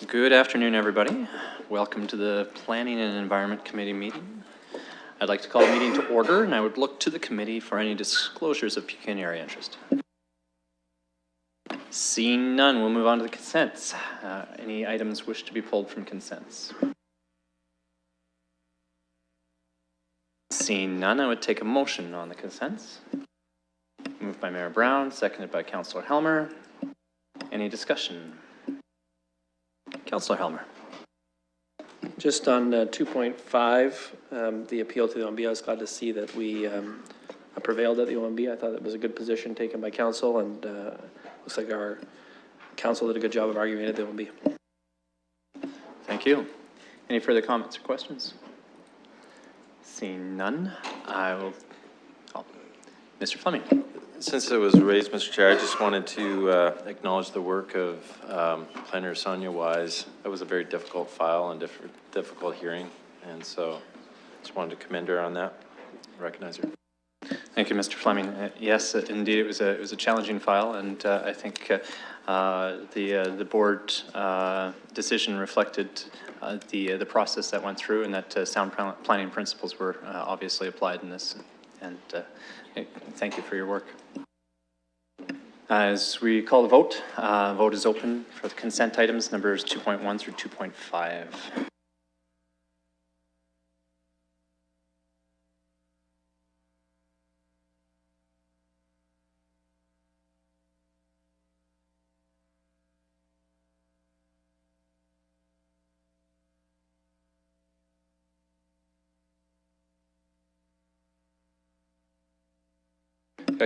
Good afternoon, everybody. Welcome to the Planning and Environment Committee meeting. I'd like to call the meeting to order, and I would look to the committee for any disclosures of pecuniary interest. Seeing none, we'll move on to the consents. Any items wish to be pulled from consents? Seeing none, I would take a motion on the consents. Moved by Mayor Brown, seconded by Councillor Helmer. Any discussion? Councillor Helmer. Just on 2.5, the appeal to the OMB, I was glad to see that we prevailed at the OMB. I thought that was a good position taken by council, and looks like our council did a good job of arguing at the OMB. Thank you. Any further comments or questions? Seeing none, I will. Mr. Fleming. Since it was raised, Mr. Chair, I just wanted to acknowledge the work of Planner Sonia Wise. That was a very difficult file and difficult hearing, and so just wanted to commend her on that. Recognize her. Thank you, Mr. Fleming. Yes, indeed, it was a challenging file, and I think the board decision reflected the process that went through, and that sound planning principles were obviously applied in this. And thank you for your work. As we call the vote, vote is open for the consent items numbers 2.1 through 2.5.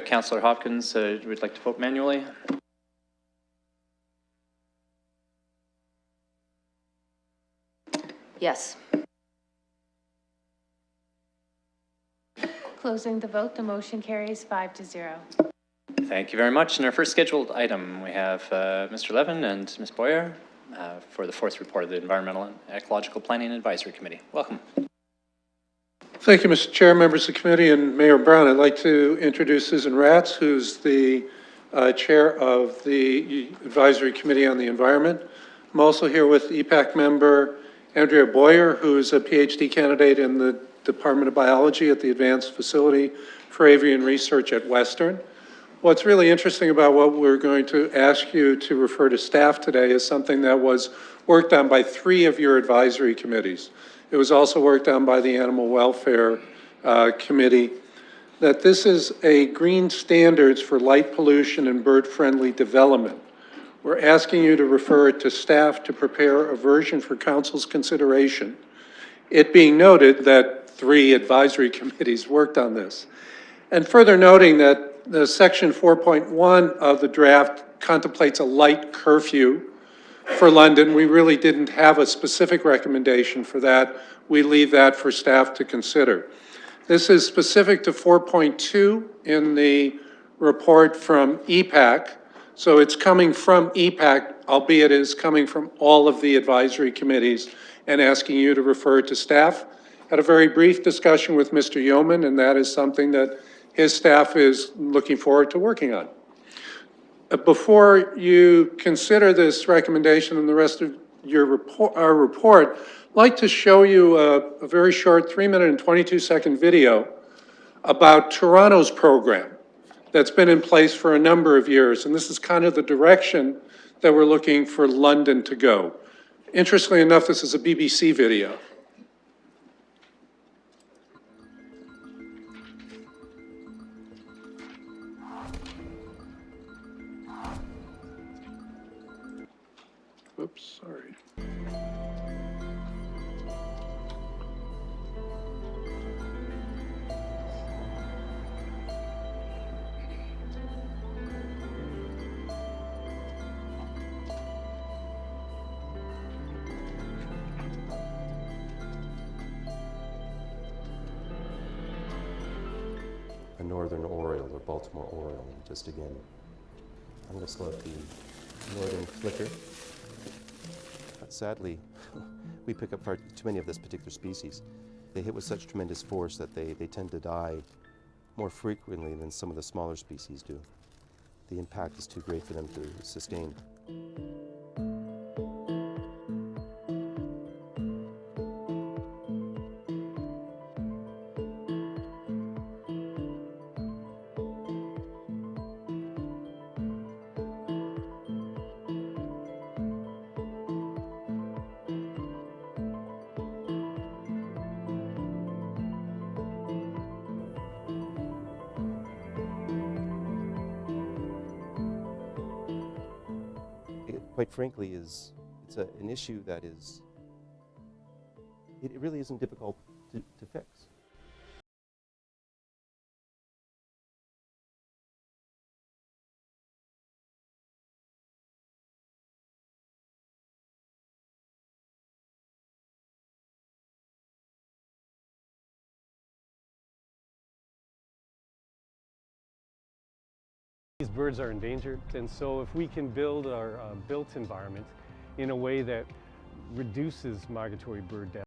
Councillor Hopkins, would like to vote manually. Yes. Closing the vote, the motion carries 5-0. Thank you very much. In our first scheduled item, we have Mr. Levin and Ms. Boyer for the fourth report of the Environmental and Ecological Planning Advisory Committee. Welcome. Thank you, Mr. Chair, members of the committee, and Mayor Brown. I'd like to introduce Susan Ratz, who's the chair of the Advisory Committee on the Environment. I'm also here with EPAC member Andrea Boyer, who is a PhD candidate in the Department of Biology at the Advanced Facility for Avian Research at Western. What's really interesting about what we're going to ask you to refer to staff today is something that was worked on by 3 of your advisory committees. It was also worked on by the Animal Welfare Committee, that this is a green standards for light pollution and bird-friendly development. We're asking you to refer it to staff to prepare a version for council's consideration. It being noted that 3 advisory committees worked on this. And further noting that the section 4.1 of the draft contemplates a light curfew for London. We really didn't have a specific recommendation for that. We leave that for staff to consider. This is specific to 4.2 in the report from EPAC. So it's coming from EPAC, albeit it is coming from all of the advisory committees, and asking you to refer to staff. Had a very brief discussion with Mr. Yeoman, and that is something that his staff is looking forward to working on. Before you consider this recommendation and the rest of our report, I'd like to show you a very short 3-minute and 22-second video about Toronto's program that's been in place for a number of years. And this is kind of the direction that we're looking for London to go. Interestingly enough, this is a BBC video. Whoops, sorry. A northern oriole or Baltimore oriole. Just again, I'm going to slow up the northern flicker. Sadly, we pick up far too many of this particular species. They hit with such tremendous force that they tend to die more frequently than some of the smaller species do. The impact is too great for them to sustain. quite frankly, it's an issue that is, it really isn't difficult to fix. These birds are endangered, and so if we can build our built environment in a way that reduces migratory bird death.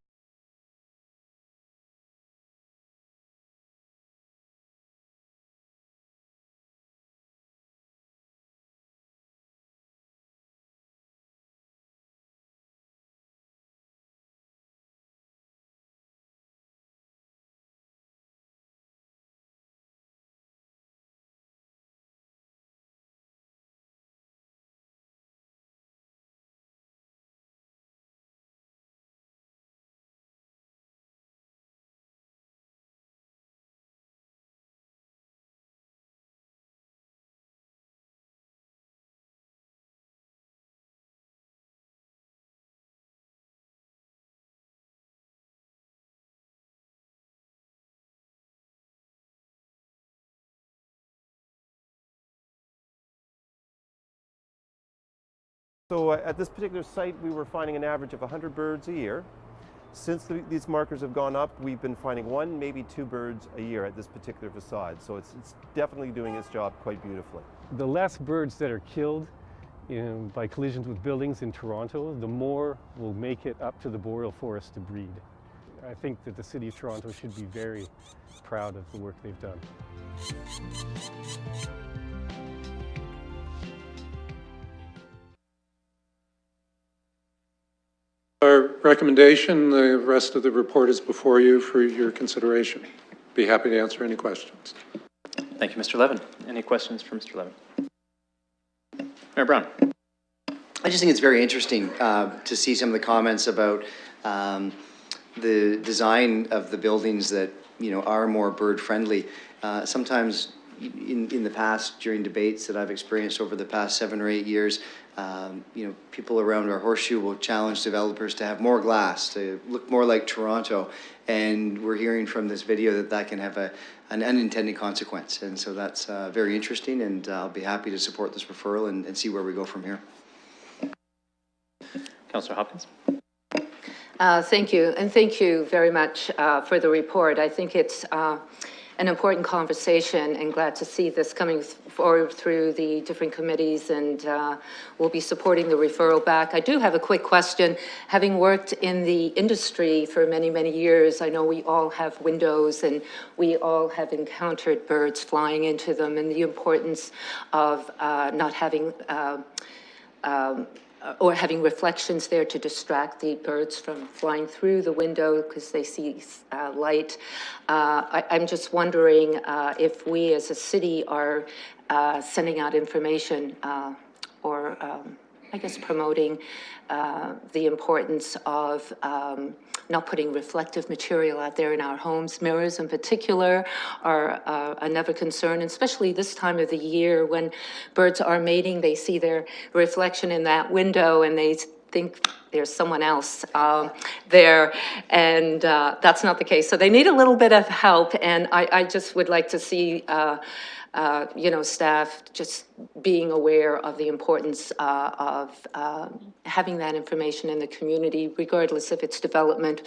So at this particular site, we were finding an average of 100 birds a year. Since these markers have gone up, we've been finding 1, maybe 2 birds a year at this particular facade. So it's definitely doing its job quite beautifully. The less birds that are killed by collisions with buildings in Toronto, the more will make it up to the boreal forest to breed. I think that the City of Toronto should be very proud of the work they've done. Our recommendation, the rest of the report is before you for your consideration. Be happy to answer any questions. Thank you, Mr. Levin. Any questions for Mr. Levin? Mayor Brown. I just think it's very interesting to see some of the comments about the design of the buildings that, you know, are more bird friendly. Sometimes in the past, during debates that I've experienced over the past 7 or 8 years, you know, people around our horseshoe will challenge developers to have more glass, to look more like Toronto. And we're hearing from this video that that can have an unintended consequence. And so that's very interesting, and I'll be happy to support this referral and see where we go from here. Councillor Hopkins. Thank you, and thank you very much for the report. I think it's an important conversation, and glad to see this coming forward through the different committees, and we'll be supporting the referral back. I do have a quick question. Having worked in the industry for many, many years, I know we all have windows and we all have encountered birds flying into them, and the importance of not having or having reflections there to distract the birds from flying through the window because they see light. I'm just wondering if we as a city are sending out information or I guess promoting the importance of not putting reflective material out there in our homes. Mirrors in particular are another concern, especially this time of the year when birds are mating, they see their reflection in that window and they think there's someone else there, and that's not the case. So they need a little bit of help, and I just would like to see you know, staff just being aware of the importance of having that information in the community, regardless if it's development.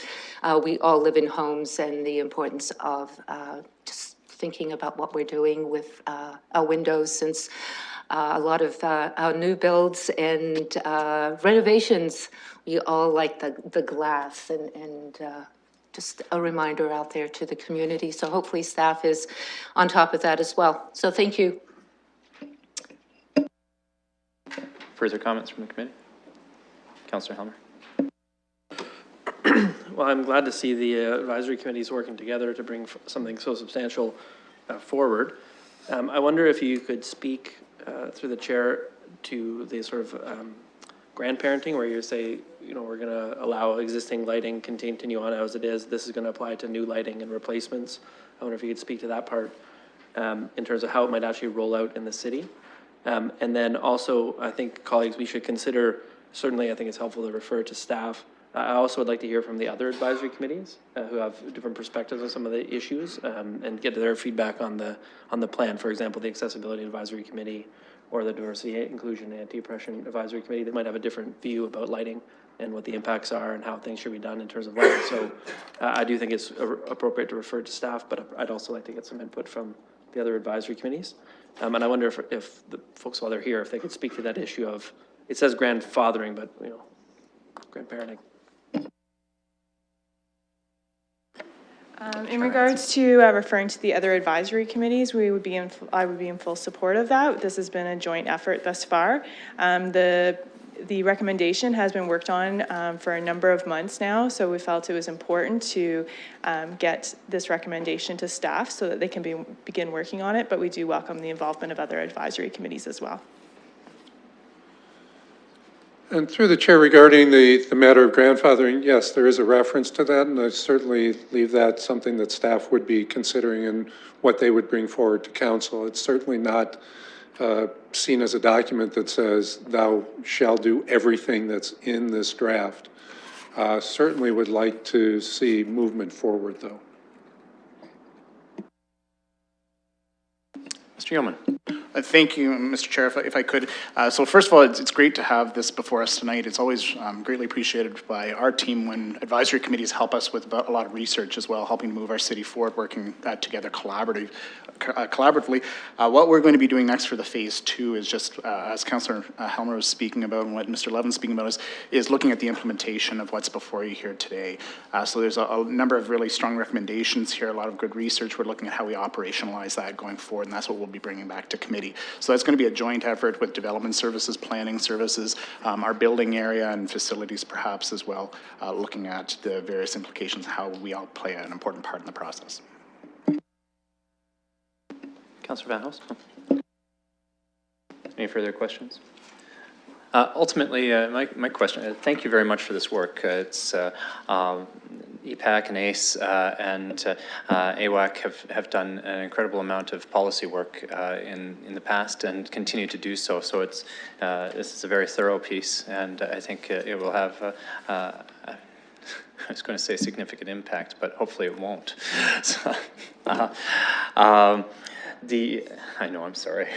We all live in homes, and the importance of just thinking about what we're doing with our windows, since a lot of our new builds and renovations, we all like the glass, and just a reminder out there to the community. So hopefully staff is on top of that as well. So thank you. Further comments from the committee? Councillor Helmer. Well, I'm glad to see the advisory committees working together to bring something so substantial forward. I wonder if you could speak through the chair to the sort of grandparenting, where you say, you know, we're going to allow existing lighting continue on as it is. This is going to apply to new lighting and replacements. I wonder if you could speak to that part in terms of how it might actually roll out in the city. And then also, I think colleagues, we should consider, certainly I think it's helpful to refer to staff. I also would like to hear from the other advisory committees who have different perspectives on some of the issues and get their feedback on the plan. For example, the Accessibility Advisory Committee or the Diversity, Inclusion, and Anti-Oppression Advisory Committee. They might have a different view about lighting and what the impacts are and how things should be done in terms of lighting. So I do think it's appropriate to refer to staff, but I'd also like to get some input from the other advisory committees. And I wonder if the folks, while they're here, if they could speak to that issue of, it says grandfathering, but, you know, grandparenting. In regards to referring to the other advisory committees, I would be in full support of that. This has been a joint effort thus far. The recommendation has been worked on for a number of months now, so we felt it was important to get this recommendation to staff so that they can begin working on it, but we do welcome the involvement of other advisory committees as well. And through the chair, regarding the matter of grandfathering, yes, there is a reference to that, and I certainly leave that something that staff would be considering and what they would bring forward to council. It's certainly not seen as a document that says thou shall do everything that's in this draft. Certainly would like to see movement forward, though. Mr. Yeoman. Thank you, Mr. Chair, if I could. So first of all, it's great to have this before us tonight. It's always greatly appreciated by our team when advisory committees help us with a lot of research as well, helping to move our city forward, working together collaboratively. What we're going to be doing next for the phase 2 is just, as Councillor Helmer was speaking about and what Mr. Levin's speaking about is looking at the implementation of what's before you here today. So there's a number of really strong recommendations here, a lot of good research. We're looking at how we operationalize that going forward, and that's what we'll be bringing back to committee. So that's going to be a joint effort with development services, planning services, our building area and facilities perhaps as well, looking at the various implications, how we all play an important part in the process. Councillor Van Host. Any further questions? Ultimately, my question, thank you very much for this work. It's EPAC and ACE and AWAC have done an incredible amount of policy work in the past and continue to do so. So it's this is a very thorough piece, and I think it will have I was going to say significant impact, but hopefully it won't. So, I know, I'm sorry.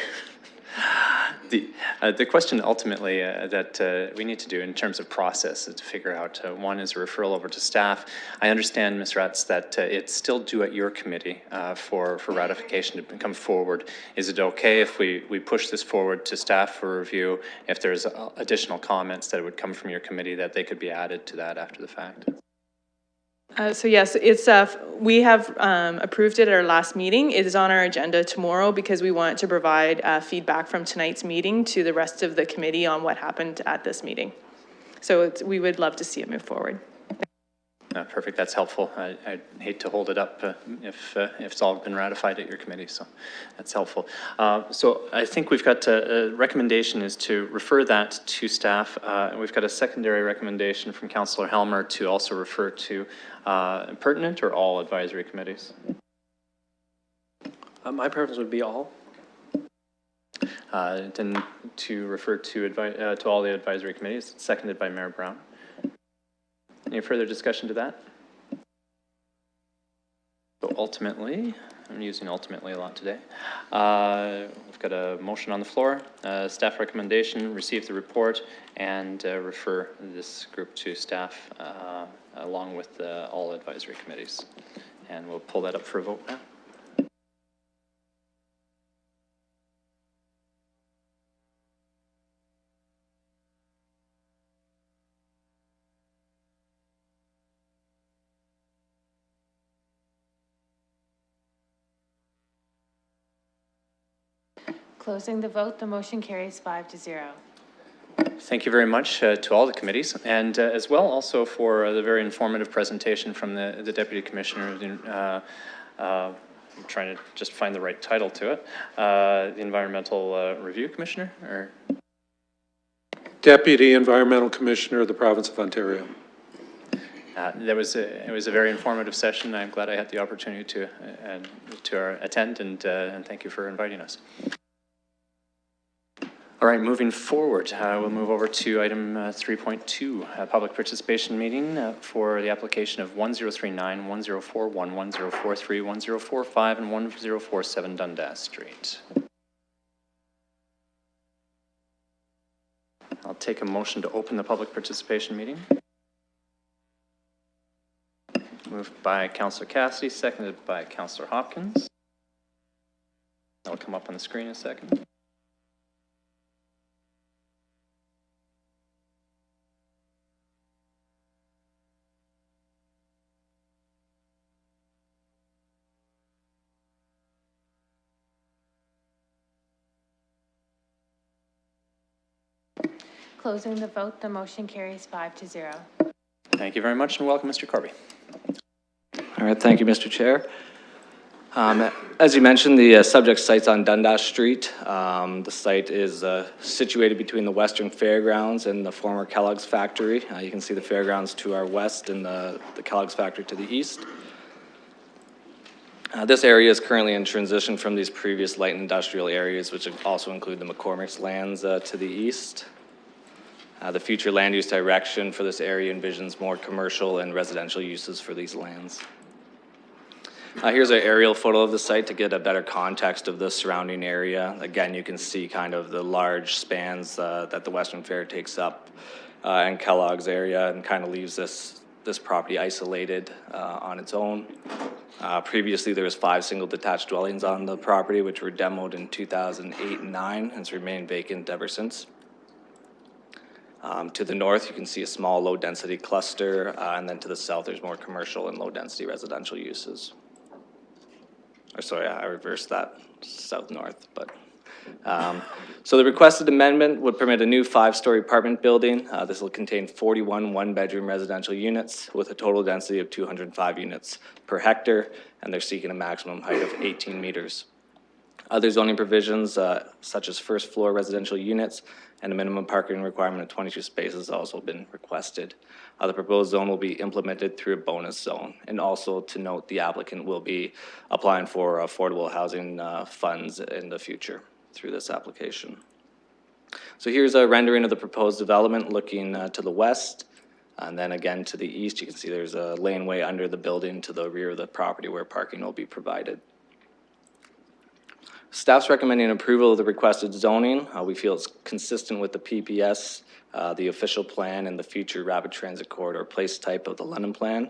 The question ultimately that we need to do in terms of process is to figure out, one is a referral over to staff. I understand, Ms. Ratz, that it's still due at your committee for ratification to come forward. Is it okay if we push this forward to staff for review? If there's additional comments that would come from your committee, that they could be added to that after the fact? So yes, it's we have approved it at our last meeting. It is on our agenda tomorrow because we want to provide feedback from tonight's meeting to the rest of the committee on what happened at this meeting. So we would love to see it move forward. Perfect, that's helpful. I'd hate to hold it up if it's all been ratified at your committee, so that's helpful. So I think we've got a recommendation is to refer that to staff. And we've got a secondary recommendation from Councillor Helmer to also refer to pertinent or all advisory committees. My preference would be all. Then to refer to all the advisory committees, seconded by Mayor Brown. Any further discussion to that? So ultimately, I'm using ultimately a lot today. We've got a motion on the floor, staff recommendation, receive the report, and refer this group to staff along with all advisory committees. And we'll pull that up for a vote now. Closing the vote, the motion carries 5-0. Thank you very much to all the committees, and as well also for the very informative presentation from the Deputy Commissioner. I'm trying to just find the right title to it. The Environmental Review Commissioner? Or? Deputy Environmental Commissioner of the Province of Ontario. It was a very informative session. I'm glad I had the opportunity to attend, and thank you for inviting us. All right, moving forward, we'll move over to item 3.2, public participation meeting for the application of 1039, 1041, 1043, 1045, and 1047 Dundas Street. I'll take a motion to open the public participation meeting. Moved by Councillor Cassidy, seconded by Councillor Hopkins. That'll come up on the screen in a second. Closing the vote, the motion carries 5-0. Thank you very much, and welcome, Mr. Corby. All right, thank you, Mr. Chair. As you mentioned, the subject site's on Dundas Street. The site is situated between the Western Fairgrounds and the former Kellogg's factory. You can see the fairgrounds to our west and the Kellogg's factory to the east. This area is currently in transition from these previous light industrial areas, which also include the McCormick's lands to the east. The future land use direction for this area envisions more commercial and residential uses for these lands. Here's an aerial photo of the site to get a better context of the surrounding area. Again, you can see kind of the large spans that the Western Fair takes up and Kellogg's area, and kind of leaves this property isolated on its own. Previously, there was 5 single detached dwellings on the property, which were demoed in 2008 and 9, and it's remained vacant ever since. To the north, you can see a small low-density cluster, and then to the south, there's more commercial and low-density residential uses. Or sorry, I reversed that, south-north, but. So the requested amendment would permit a new 5-story apartment building. This will contain 41 one-bedroom residential units with a total density of 205 units per hectare, and they're seeking a maximum height of 18 meters. Other zoning provisions, such as first-floor residential units and a minimum parking requirement of 22 spaces, also been requested. The proposed zone will be implemented through a bonus zone. And also to note, the applicant will be applying for affordable housing funds in the future through this application. So here's a rendering of the proposed development looking to the west. And then again to the east, you can see there's a laneway under the building to the rear of the property where parking will be provided. Staff's recommending approval of the requested zoning. We feel it's consistent with the PPS, the official plan, and the future rapid transit corridor place type of the London plan.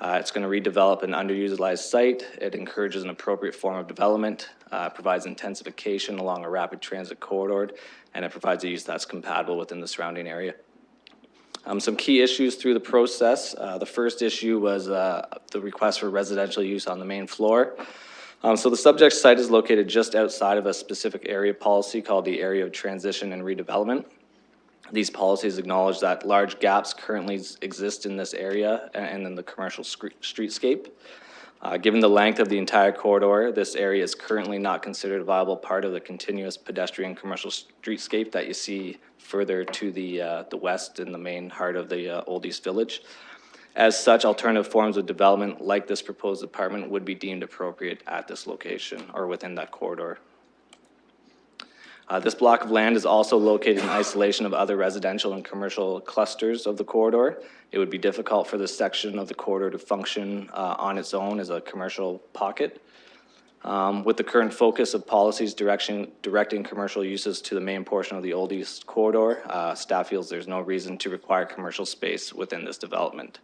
It's going to redevelop an underutilized site. It encourages an appropriate form of development, provides intensification along a rapid transit corridor, and it provides a use that's compatible within the surrounding area. Some key issues through the process. The first issue was the request for residential use on the main floor. So the subject site is located just outside of a specific area policy called the Area of Transition and Redevelopment. These policies acknowledge that large gaps currently exist in this area and in the commercial streetscape. Given the length of the entire corridor, this area is currently not considered a viable part of the continuous pedestrian commercial streetscape that you see further to the west in the main heart of the Old East Village. As such, alternative forms of development like this proposed apartment would be deemed appropriate at this location or within that corridor. This block of land is also located in isolation of other residential and commercial clusters of the corridor. It would be difficult for this section of the corridor to function on its own as a commercial pocket. With the current focus of policies directing commercial uses to the main portion of the Old East Corridor, staff feels there's no reason to require commercial space within this development.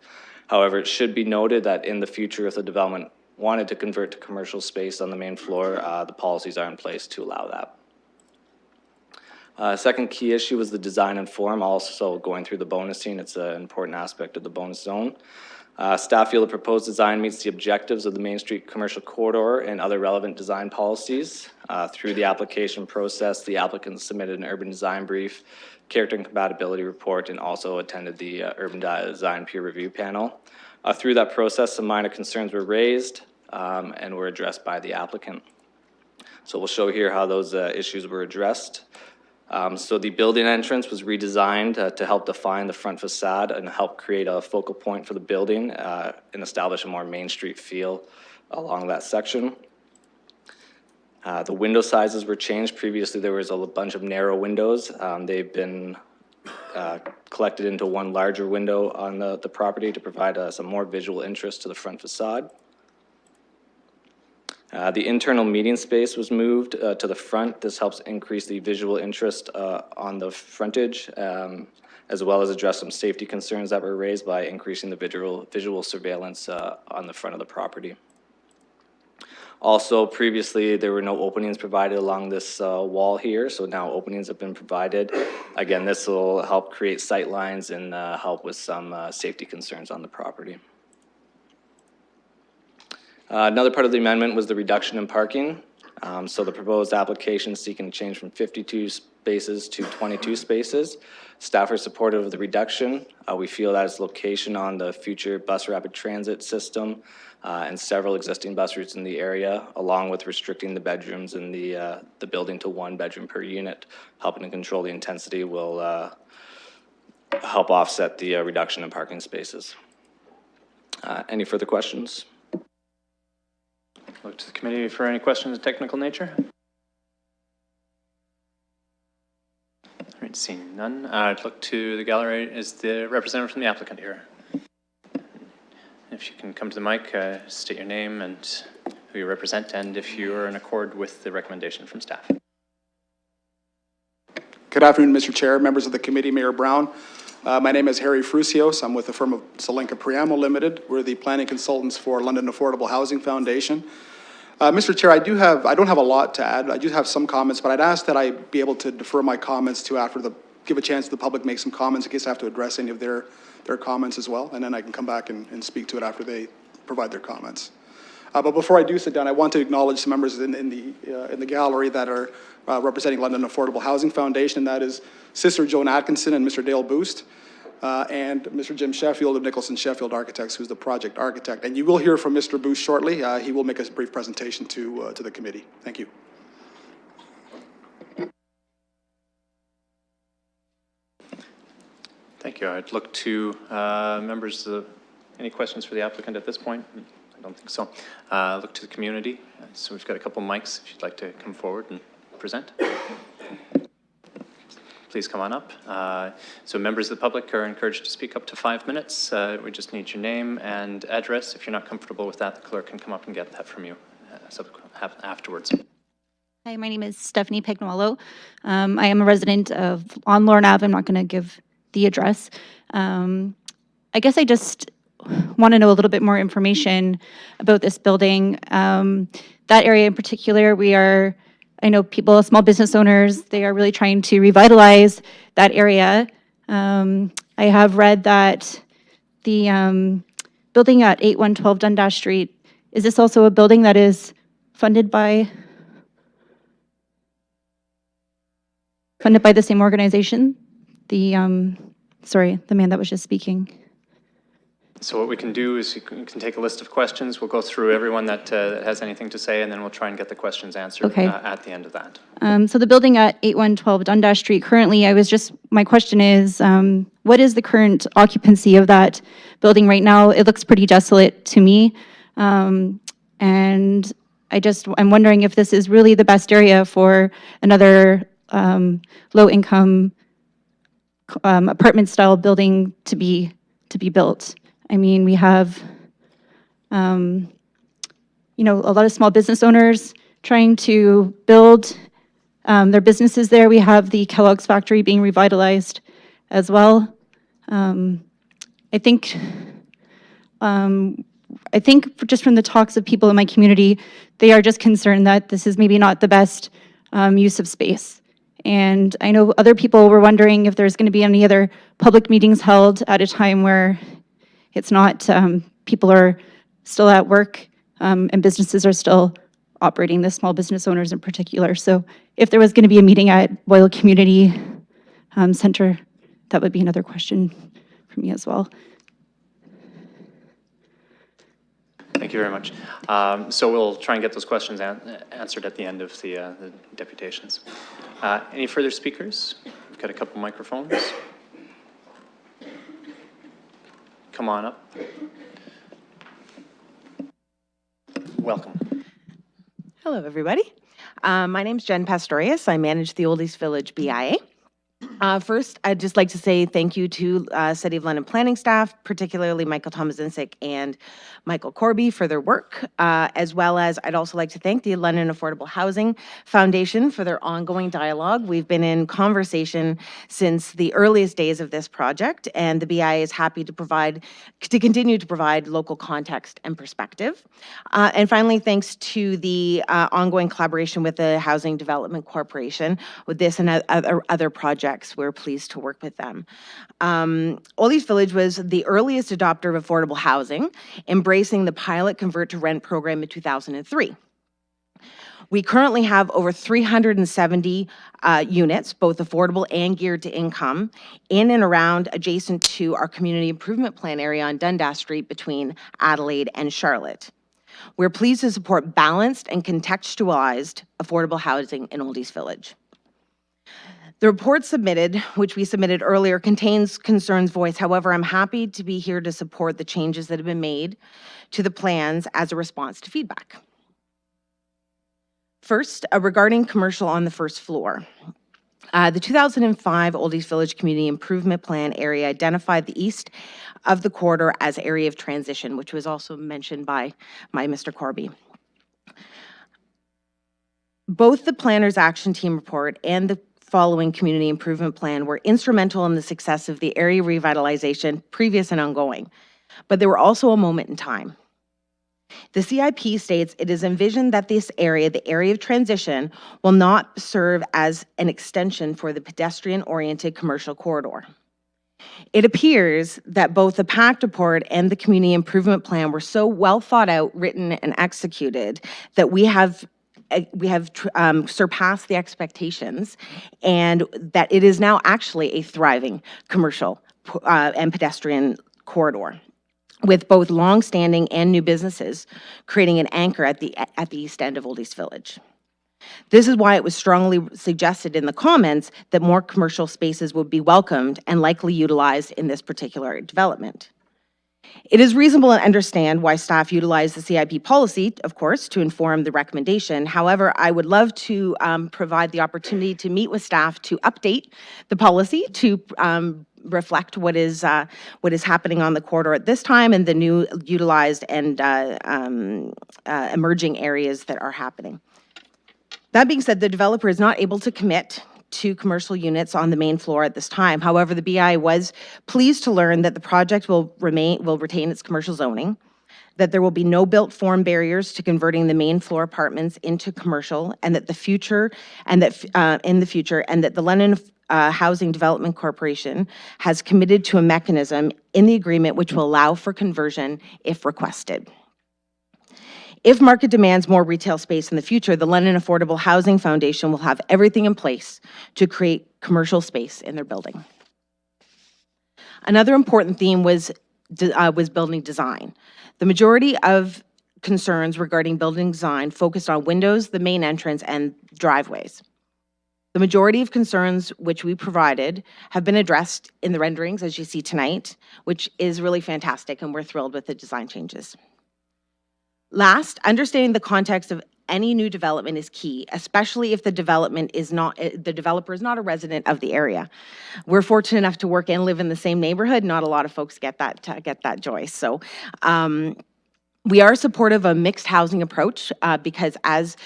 However, it should be noted that in the future, if the development wanted to convert to commercial space on the main floor, the policies are in place to allow that. Second key issue was the design and form, also going through the bonusing. It's an important aspect of the bonus zone. Staff feel the proposed design meets the objectives of the Main Street Commercial Corridor and other relevant design policies. Through the application process, the applicant submitted an urban design brief, character and compatibility report, and also attended the urban design peer review panel. Through that process, some minor concerns were raised and were addressed by the applicant. So we'll show here how those issues were addressed. So the building entrance was redesigned to help define the front facade and help create a focal point for the building and establish a more Main Street feel along that section. The window sizes were changed. Previously, there was a bunch of narrow windows. They've been collected into one larger window on the property to provide some more visual interest to the front facade. The internal meeting space was moved to the front. This helps increase the visual interest on the frontage, as well as address some safety concerns that were raised by increasing the visual surveillance on the front of the property. Also, previously, there were no openings provided along this wall here, so now openings have been provided. Again, this will help create sight lines and help with some safety concerns on the property. Another part of the amendment was the reduction in parking. So the proposed application is seeking to change from 52 spaces to 22 spaces. Staff are supportive of the reduction. We feel that its location on the future bus rapid transit system and several existing bus routes in the area, along with restricting the bedrooms in the building to 1 bedroom per unit, helping to control the intensity, will help offset the reduction in parking spaces. Any further questions? Look to the committee for any questions of technical nature. All right, seeing none, I'd look to the gallery. Is the representative from the applicant here? If you can come to the mic, state your name and who you represent, and if you are in accord with the recommendation from staff. Good afternoon, Mr. Chair, members of the committee, Mayor Brown. My name is Harry Frusios. I'm with the firm of Salenka Priamo Limited. We're the planning consultants for London Affordable Housing Foundation. Mr. Chair, I don't have a lot to add. I do have some comments, but I'd ask that I be able to defer my comments to give a chance to the public make some comments in case I have to address any of their comments as well, and then I can come back and speak to it after they provide their comments. But before I do sit down, I want to acknowledge some members in the gallery that are representing London Affordable Housing Foundation, and that is Sister Joan Atkinson and Mr. Dale Boost, and Mr. Jim Sheffield of Nicholson Sheffield Architects, who's the project architect. And you will hear from Mr. Boost shortly. He will make a brief presentation to the committee. Thank you. Thank you. I'd look to members of any questions for the applicant at this point? I don't think so. Look to the community. So we've got a couple mics if you'd like to come forward and present. Please come on up. So members of the public are encouraged to speak up to 5 minutes. We just need your name and address. If you're not comfortable with that, the clerk can come up and get that from you afterwards. Hi, my name is Stephanie Pignuolo. I am a resident on Lorne Ave. I'm not going to give the address. I guess I just want to know a little bit more information about this building. That area in particular, I know people, small business owners, they are really trying to revitalize that area. I have read that the building at 8112 Dundas Street, is this also a building that is funded by the same organization? The man that was just speaking. So what we can do is you can take a list of questions. We'll go through everyone that has anything to say, and then we'll try and get the questions answered at the end of that. So the building at 8112 Dundas Street, currently, my question is, what is the current occupancy of that building right now? It looks pretty desolate to me. And I'm wondering if this is really the best area for another low-income apartment-style building to be built. I mean, we have, a lot of small business owners trying to build their businesses there. We have the Kellogg's factory being revitalized as well. I think just from the talks of people in my community, they are just concerned that this is maybe not the best use of space. And I know other people were wondering if there's going to be any other public meetings held at a time where it's not, people are still at work and businesses are still operating, the small business owners in particular. So if there was going to be a meeting at Boyle Community Center, that would be another question for me as well. Thank you very much. So we'll try and get those questions answered at the end of the deputations. Any further speakers? We've got a couple microphones. Come on up. Welcome. Hello, everybody. My name's Jen Pastorius. I manage the Oldies Village BIA. First, I'd just like to say thank you to City of London planning staff, particularly Michael Tomazinsic and Michael Corby for their work, as well as I'd also like to thank the London Affordable Housing Foundation for their ongoing dialogue. We've been in conversation since the earliest days of this project, and the BIA is happy to continue to provide local context and perspective. And finally, thanks to the ongoing collaboration with the Housing Development Corporation with this and other projects. We're pleased to work with them. Oldies Village was the earliest adopter of affordable housing, embracing the pilot convert to rent program in 2003. We currently have over 370 units, both affordable and geared to income, in and around adjacent to our community improvement plan area on Dundas Street between Adelaide and Charlotte. We're pleased to support balanced and contextualized affordable housing in Oldies Village. The report submitted, which we submitted earlier, contains concerns voiced. However, I'm happy to be here to support the changes that have been made to the plans as a response to feedback. First, regarding commercial on the first floor. The 2005 Oldies Village Community Improvement Plan area identified the east of the corridor as area of transition, which was also mentioned by Mr. Corby. Both the Planner's Action Team report and the following community improvement plan were instrumental in the success of the area revitalization, previous and ongoing, but they were also a moment in time. The CIP states it is envisioned that this area, the area of transition, will not serve as an extension for the pedestrian-oriented commercial corridor. It appears that both the PACT report and the community improvement plan were so well thought out, written, and executed that we have surpassed the expectations, and that it is now actually a thriving commercial and pedestrian corridor, with both long-standing and new businesses creating an anchor at the east end of Oldies Village. This is why it was strongly suggested in the comments that more commercial spaces would be welcomed and likely utilized in this particular development. It is reasonable to understand why staff utilize the CIP policy, of course, to inform the recommendation. However, I would love to provide the opportunity to meet with staff to update the policy to reflect what is happening on the corridor at this time and the new utilized and emerging areas that are happening. That being said, the developer is not able to commit to commercial units on the main floor at this time. However, the BI was pleased to learn that the project will retain its commercial zoning, that there will be no built form barriers to converting the main floor apartments into commercial, and that in the future, the London Housing Development Corporation has committed to a mechanism in the agreement which will allow for conversion if requested. If market demands more retail space in the future, the London Affordable Housing Foundation will have everything in place to create commercial space in their building. Another important theme was building design. The majority of concerns regarding building design focused on windows, the main entrance, and driveways. The majority of concerns which we provided have been addressed in the renderings, as you see tonight, which is really fantastic, and we're thrilled with the design changes. Last, understanding the context of any new development is key, especially if the developer is not a resident of the area. We're fortunate enough to work and live in the same neighborhood. Not a lot of folks get that joy. So we are supportive of a mixed housing approach because as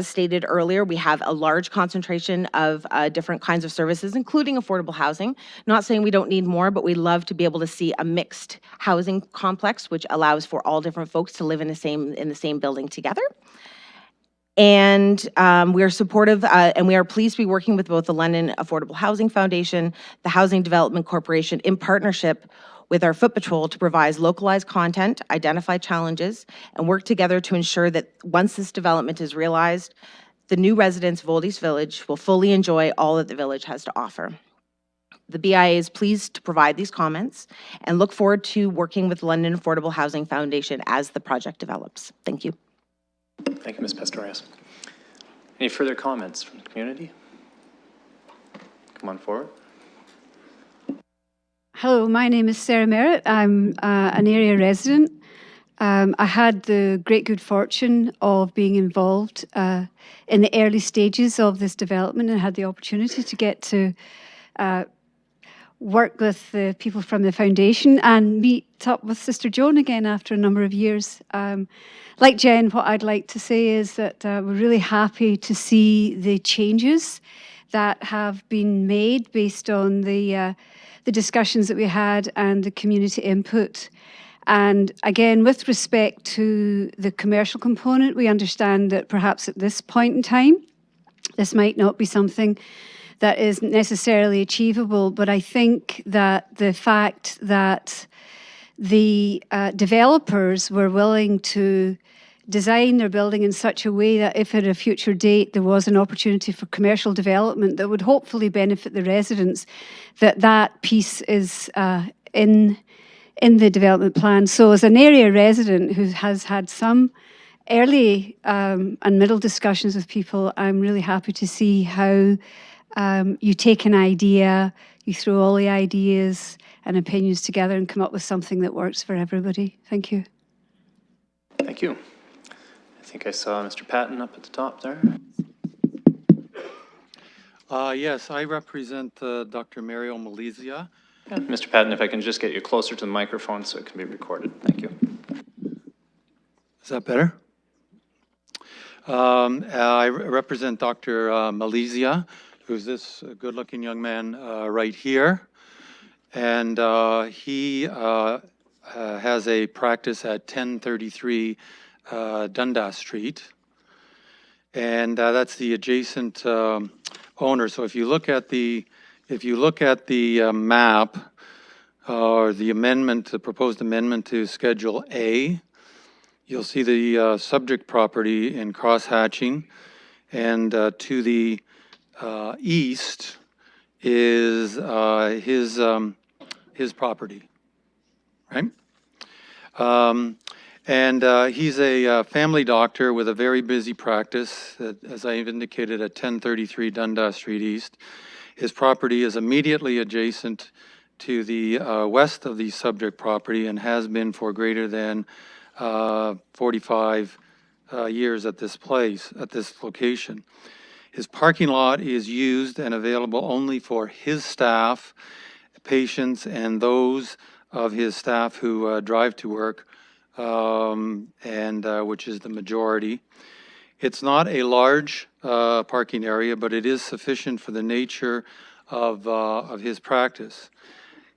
stated earlier, we have a large concentration of different kinds of services, including affordable housing. Not saying we don't need more, but we love to be able to see a mixed housing complex, which allows for all different folks to live in the same building together. And we are supportive and we are pleased to be working with both the London Affordable Housing Foundation, the Housing Development Corporation, in partnership with our Foot Patrol to provide localized content, identify challenges, and work together to ensure that once this development is realized, the new residents of Oldies Village will fully enjoy all that the village has to offer. The BIA is pleased to provide these comments and look forward to working with London Affordable Housing Foundation as the project develops. Thank you. Thank you, Ms. Pastorius. Any further comments from the community? Come on forward. Hello, my name is Sarah Merritt. I'm an area resident. I had the great good fortune of being involved in the early stages of this development and had the opportunity to get to work with the people from the foundation and meet up with Sister Joan again after a number of years. Like Jen, what I'd like to say is that we're really happy to see the changes that have been made based on the discussions that we had and the community input. And again, with respect to the commercial component, we understand that perhaps at this point in time, this might not be something that is necessarily achievable, but I think that the fact that the developers were willing to design their building in such a way that if at a future date there was an opportunity for commercial development that would hopefully benefit the residents, that piece is in the development plan. So as an area resident who has had some early and middle discussions with people, I'm really happy to see how you take an idea, you throw all the ideas and opinions together and come up with something that works for everybody. Thank you. Thank you. I think I saw Mr. Patton up at the top there. Yes, I represent Dr. Mario Malizia. Mr. Patton, if I can just get you closer to the microphone so it can be recorded. Thank you. Is that better? I represent Dr. Malizia, who's this good-looking young man right here. And he has a practice at 1033 Dundas Street. And that's the adjacent owner. So if you look at the map or the amendment, the proposed amendment to Schedule A, you'll see the subject property in cross-hatching, and to the east is his property, right? He's a family doctor with a very busy practice, as I've indicated, at 1033 Dundas Street East. His property is immediately adjacent to the west of the subject property and has been for greater than 45 years at this location. His parking lot is used and available only for his staff, patients, and those of his staff who drive to work, which is the majority. It's not a large parking area, but it is sufficient for the nature of his practice.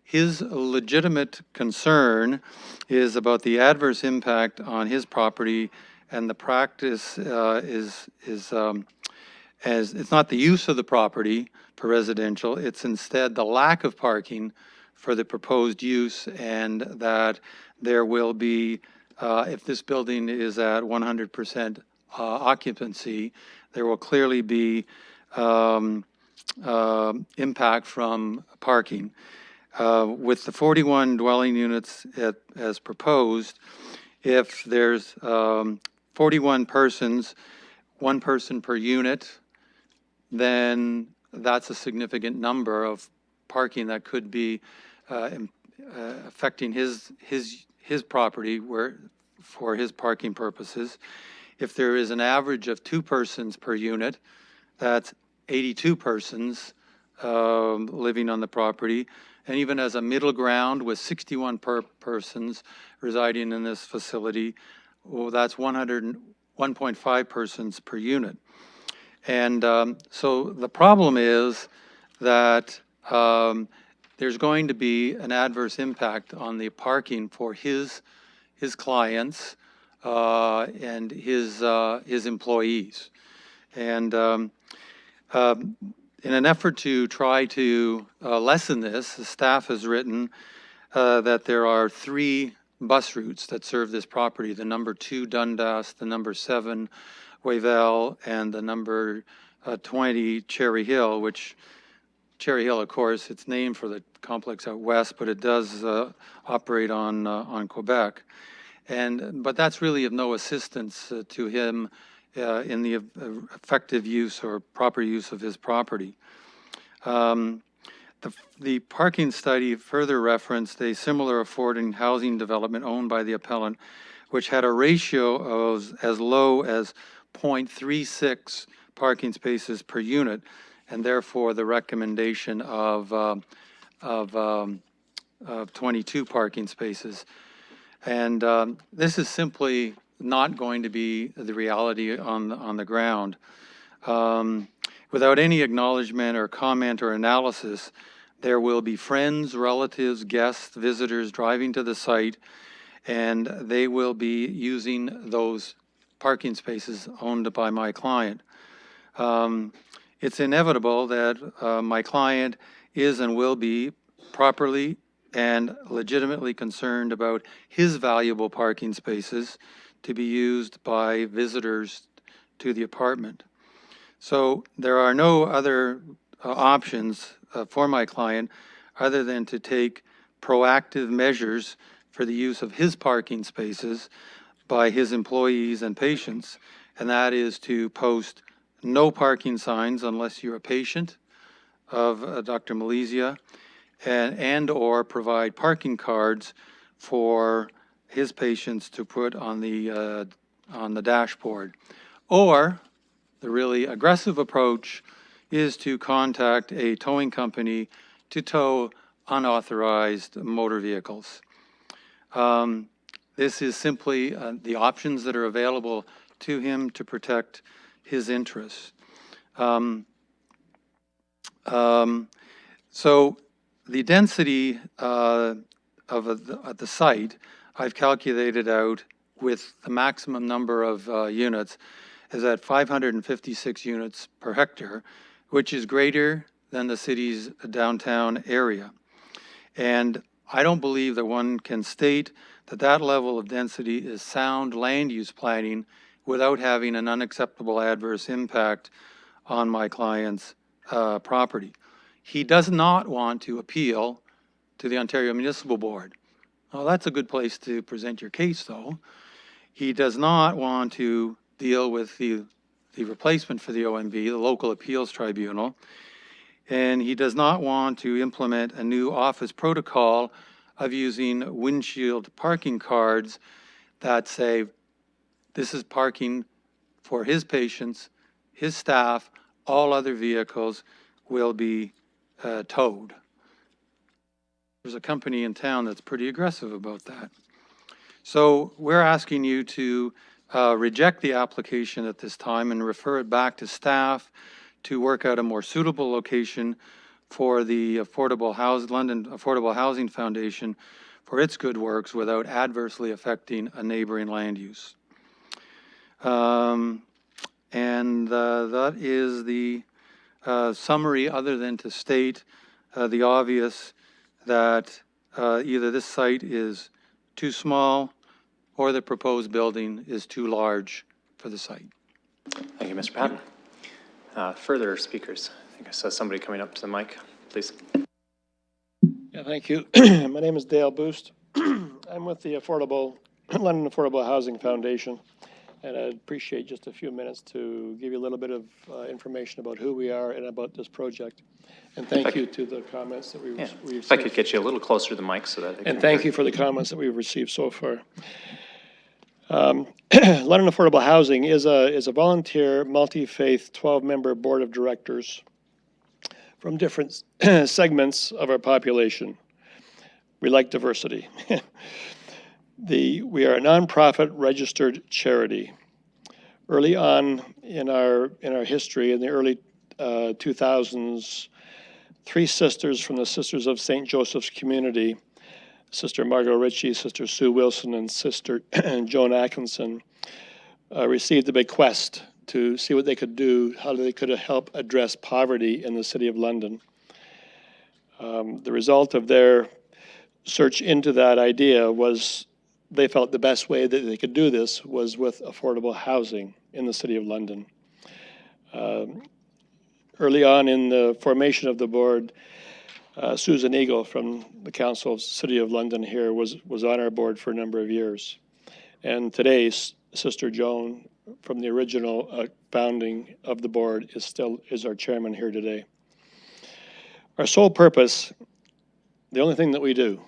His legitimate concern is about the adverse impact on his property, and the practice is as it's not the use of the property for residential, it's instead the lack of parking for the proposed use, and that there will be, if this building is at 100% occupancy, there will clearly be impact from parking. With the 41 dwelling units as proposed, if there's 41 persons, one person per unit, then that's a significant number of parking that could be affecting his property for his parking purposes. If there is an average of 2 persons per unit, that's 82 persons living on the property. And even as a middle ground with 61 persons residing in this facility, well, that's 101.5 persons per unit. And so the problem is that there's going to be an adverse impact on the parking for his clients and his employees. And in an effort to try to lessen this, the staff has written that there are 3 bus routes that serve this property: the number 2 Dundas, the number 7 Wavell, and the number 20 Cherry Hill, which Cherry Hill, of course, it's named for the complex out west, but it does operate on Quebec. But that's really of no assistance to him in the effective use or proper use of his property. The parking study further referenced a similar affording housing development owned by the appellant which had a ratio of as low as 0.36 parking spaces per unit, and therefore the recommendation of 22 parking spaces. And this is simply not going to be the reality on the ground. Without any acknowledgement or comment or analysis, there will be friends, relatives, guests, visitors driving to the site, and they will be using those parking spaces owned by my client. It's inevitable that my client is and will be properly and legitimately concerned about his valuable parking spaces to be used by visitors to the apartment. So there are no other options for my client other than to take proactive measures for the use of his parking spaces by his employees and patients, and that is to post no parking signs unless you're a patient of Dr. Malizia, and or provide parking cards for his patients to put on the dashboard. Or the really aggressive approach is to contact a towing company to tow unauthorized motor vehicles. This is simply the options that are available to him to protect his interests. So the density of the site, I've calculated out with the maximum number of units, is at 556 units per hectare, which is greater than the city's downtown area. And I don't believe that one can state that that level of density is sound land use planning without having an unacceptable adverse impact on my client's property. He does not want to appeal to the Ontario Municipal Board. Well, that's a good place to present your case, though. He does not want to deal with the replacement for the OMB, the Local Appeals Tribunal, and he does not want to implement a new office protocol of using windshield parking cards that say this is parking for his patients, his staff, all other vehicles will be towed. There's a company in town that's pretty aggressive about that. So we're asking you to reject the application at this time and refer it back to staff to work out a more suitable location for the London Affordable Housing Foundation for its good works without adversely affecting a neighboring land use. And that is the summary, other than to state the obvious that either this site is too small or the proposed building is too large for the site. Thank you, Mr. Patton. Further speakers? I think I saw somebody coming up to the mic, please. Yeah, thank you. My name is Dale Boost. I'm with the London Affordable Housing Foundation, and I'd appreciate just a few minutes to give you a little bit of information about who we are and about this project. And thank you to the comments that we received. If I could get you a little closer to the mic so that. And thank you for the comments that we've received so far. London Affordable Housing is a volunteer, multi-faith, 12-member board of directors from different segments of our population. We like diversity. We are a nonprofit registered charity. Early on in our history, in the early 2000s, three sisters from the Sisters of St. Joseph's Community, Sister Margot Ritchie, Sister Sue Wilson, and Sister Joan Atkinson, received a bequest to see what they could do, how they could help address poverty in the City of London. The result of their search into that idea was they felt the best way that they could do this was with affordable housing in the City of London. Early on in the formation of the board, Susan Eagle from the Council of City of London here was on our board for a number of years. And today, Sister Joan from the original founding of the board is our chairman here today. Our sole purpose, the only thing that we do,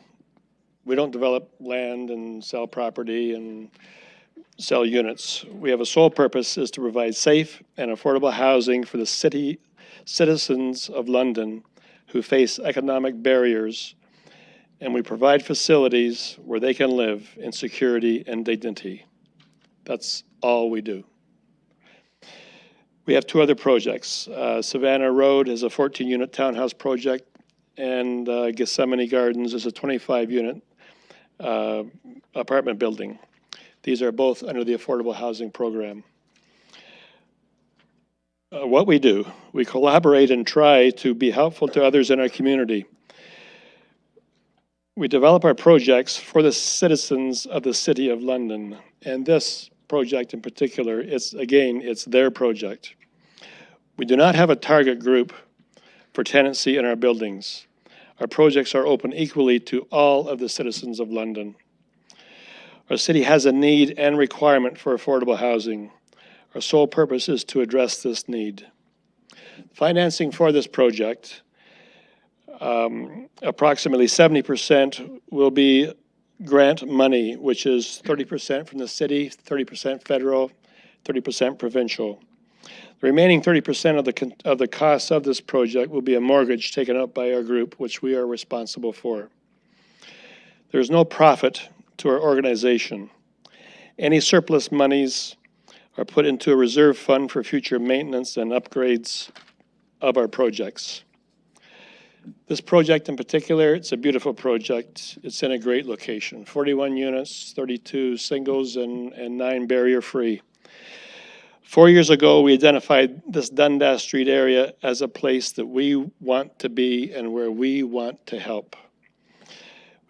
We don't develop land and sell property and sell units. We have a sole purpose is to provide safe and affordable housing for the citizens of London who face economic barriers, and we provide facilities where they can live in security and dignity. That's all we do. We have two other projects. Savannah Road is a 14-unit townhouse project, and Gethsemane Gardens is a 25-unit apartment building. These are both under the Affordable Housing Program. What we do, we collaborate and try to be helpful to others in our community. We develop our projects for the citizens of the City of London, and this project in particular, it's their project. We do not have a target group for tenancy in our buildings. Our projects are open equally to all of the citizens of London. Our city has a need and requirement for affordable housing. Our sole purpose is to address this need. Financing for this project, approximately 70% will be grant money, which is 30% from the city, 30% federal, 30% provincial. The remaining 30% of the costs of this project will be a mortgage taken up by our group, which we are responsible for. There is no profit to our organization. Any surplus monies are put into a reserve fund for future maintenance and upgrades of our projects. This project in particular, it's a beautiful project. It's in a great location. 41 units, 32 singles, and 9 barrier-free. 4 years ago, we identified this Dundas Street area as a place that we want to be and where we want to help.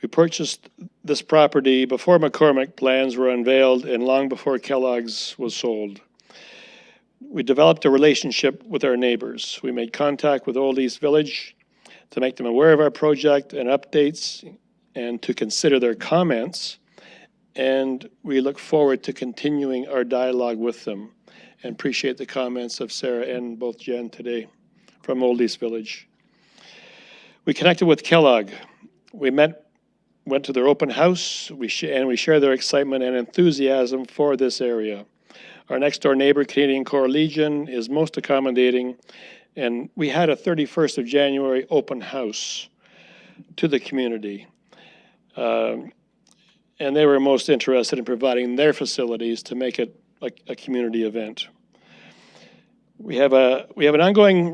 We purchased this property before McCormick plans were unveiled and long before Kellogg's was sold. We developed a relationship with our neighbors. We made contact with Old East Village to make them aware of our project and updates and to consider their comments. And we look forward to continuing our dialogue with them and appreciate the comments of Sarah and both Jen today from Old East Village. We connected with Kellogg. We went to their open house, and we share their excitement and enthusiasm for this area. Our next door neighbor, Canadian Corps Legion, is most accommodating, and we had a 31st of January open house to the community. And they were most interested in providing their facilities to make it a community event. We have an ongoing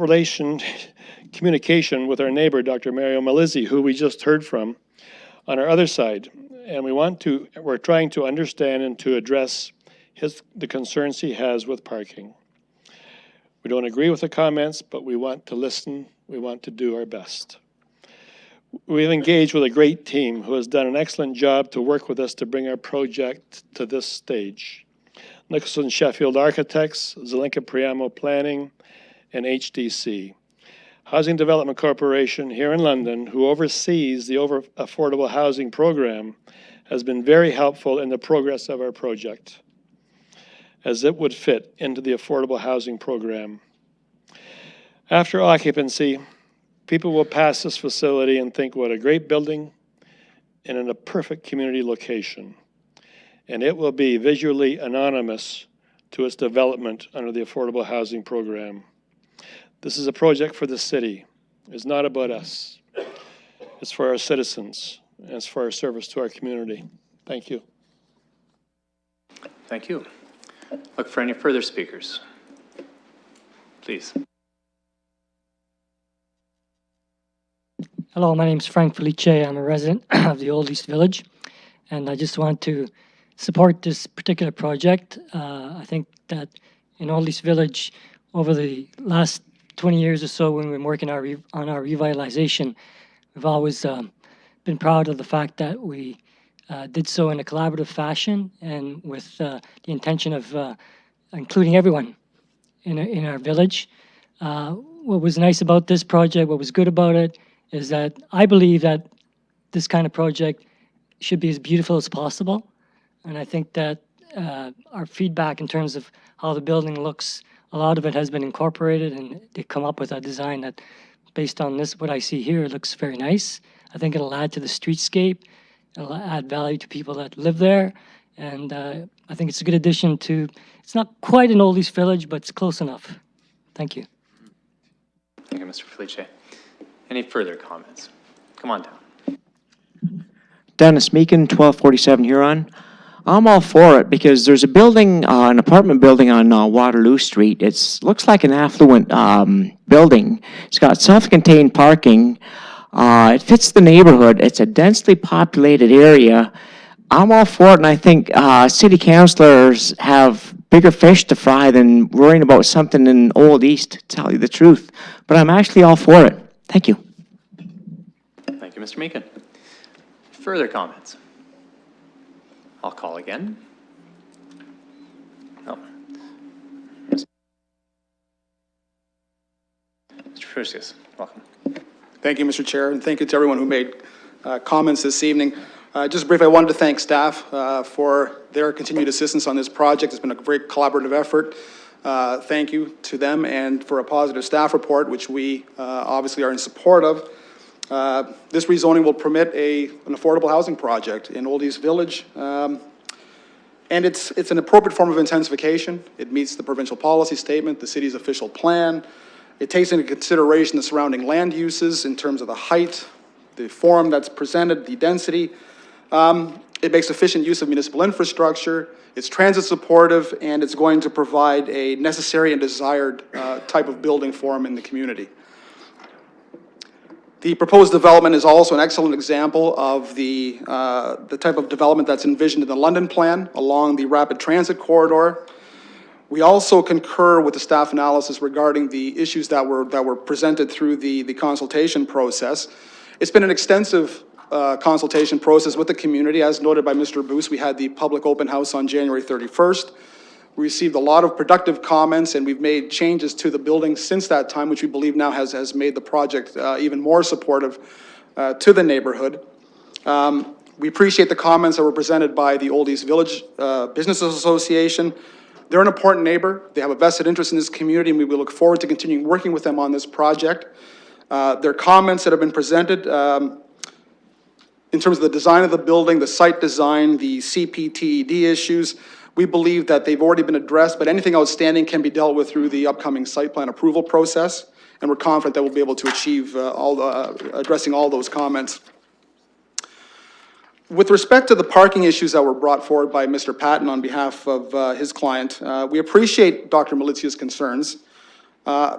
communication with our neighbor, Dr. Mario Malizzi, who we just heard from on our other side, and we're trying to understand and to address the concerns he has with parking. We don't agree with the comments, but we want to listen. We want to do our best. We've engaged with a great team who has done an excellent job to work with us to bring our project to this stage. Nicholson Sheffield Architects, Zelenka Priamo Planning, and HDC. Housing Development Corporation here in London, who oversees the Affordable Housing Program, has been very helpful in the progress of our project, as it would fit into the Affordable Housing Program. After occupancy, people will pass this facility and think, what a great building and in a perfect community location. And it will be visually anonymous to its development under the Affordable Housing Program. This is a project for the city. It's not about us. It's for our citizens, and it's for our service to our community. Thank you. Thank you. Look for any further speakers. Please. Hello, my name is Frank Felice. I'm a resident of the Old East Village, and I just want to support this particular project. I think that in Old East Village, over the last 20 years or so, when we've been working on our revitalization, we've always been proud of the fact that we did so in a collaborative fashion and with the intention of including everyone in our village. What was nice about this project, what was good about it, is that I believe that this kind of project should be as beautiful as possible. And I think that our feedback in terms of how the building looks, a lot of it has been incorporated, and they come up with a design that, based on this, what I see here, looks very nice. I think it'll add to the streetscape. It'll add value to people that live there, and I think it's a good addition to, it's not quite an oldies village, but it's close enough. Thank you. Thank you, Mr. Felice. Any further comments? Come on down. Dennis Meekin, 1247 Huron. I'm all for it because there's a building, an apartment building on Waterloo Street. It looks like an affluent building. It's got self-contained parking. It fits the neighborhood. It's a densely populated area. I'm all for it, and I think city councilors have bigger fish to fry than worrying about something in Old East, to tell you the truth. But I'm actually all for it. Thank you. Thank you, Mr. Meekin. Further comments? I'll call again. No. Mr. Frusius, welcome. Thank you, Mr. Chair, and thank you to everyone who made comments this evening. Just briefly, I wanted to thank staff for their continued assistance on this project. It's been a very collaborative effort. Thank you to them and for a positive staff report, which we obviously are in support of. This rezoning will permit an affordable housing project in Old East Village. And it's an appropriate form of intensification. It meets the provincial policy statement, the city's official plan. It takes into consideration the surrounding land uses in terms of the height, the form that's presented, the density. It makes efficient use of municipal infrastructure. It's transit supportive, and it's going to provide a necessary and desired type of building form in the community. The proposed development is also an excellent example of the type of development that's envisioned in the London plan along the rapid transit corridor. We also concur with the staff analysis regarding the issues that were presented through the consultation process. It's been an extensive consultation process with the community. As noted by Mr. Boos, we had the public open house on January 31st. We received a lot of productive comments, and we've made changes to the building since that time, which we believe now has made the project even more supportive to the neighborhood. We appreciate the comments that were presented by the Old East Village Business Association. They're an important neighbor. They have a vested interest in this community, and we will look forward to continuing working with them on this project. Their comments that have been presented in terms of the design of the building, the site design, the CPTED issues, we believe that they've already been addressed, but anything outstanding can be dealt with through the upcoming site plan approval process, and we're confident that we'll be able to achieve addressing all those comments. With respect to the parking issues that were brought forward by Mr. Patton on behalf of his client, we appreciate Dr. Malizia's concerns.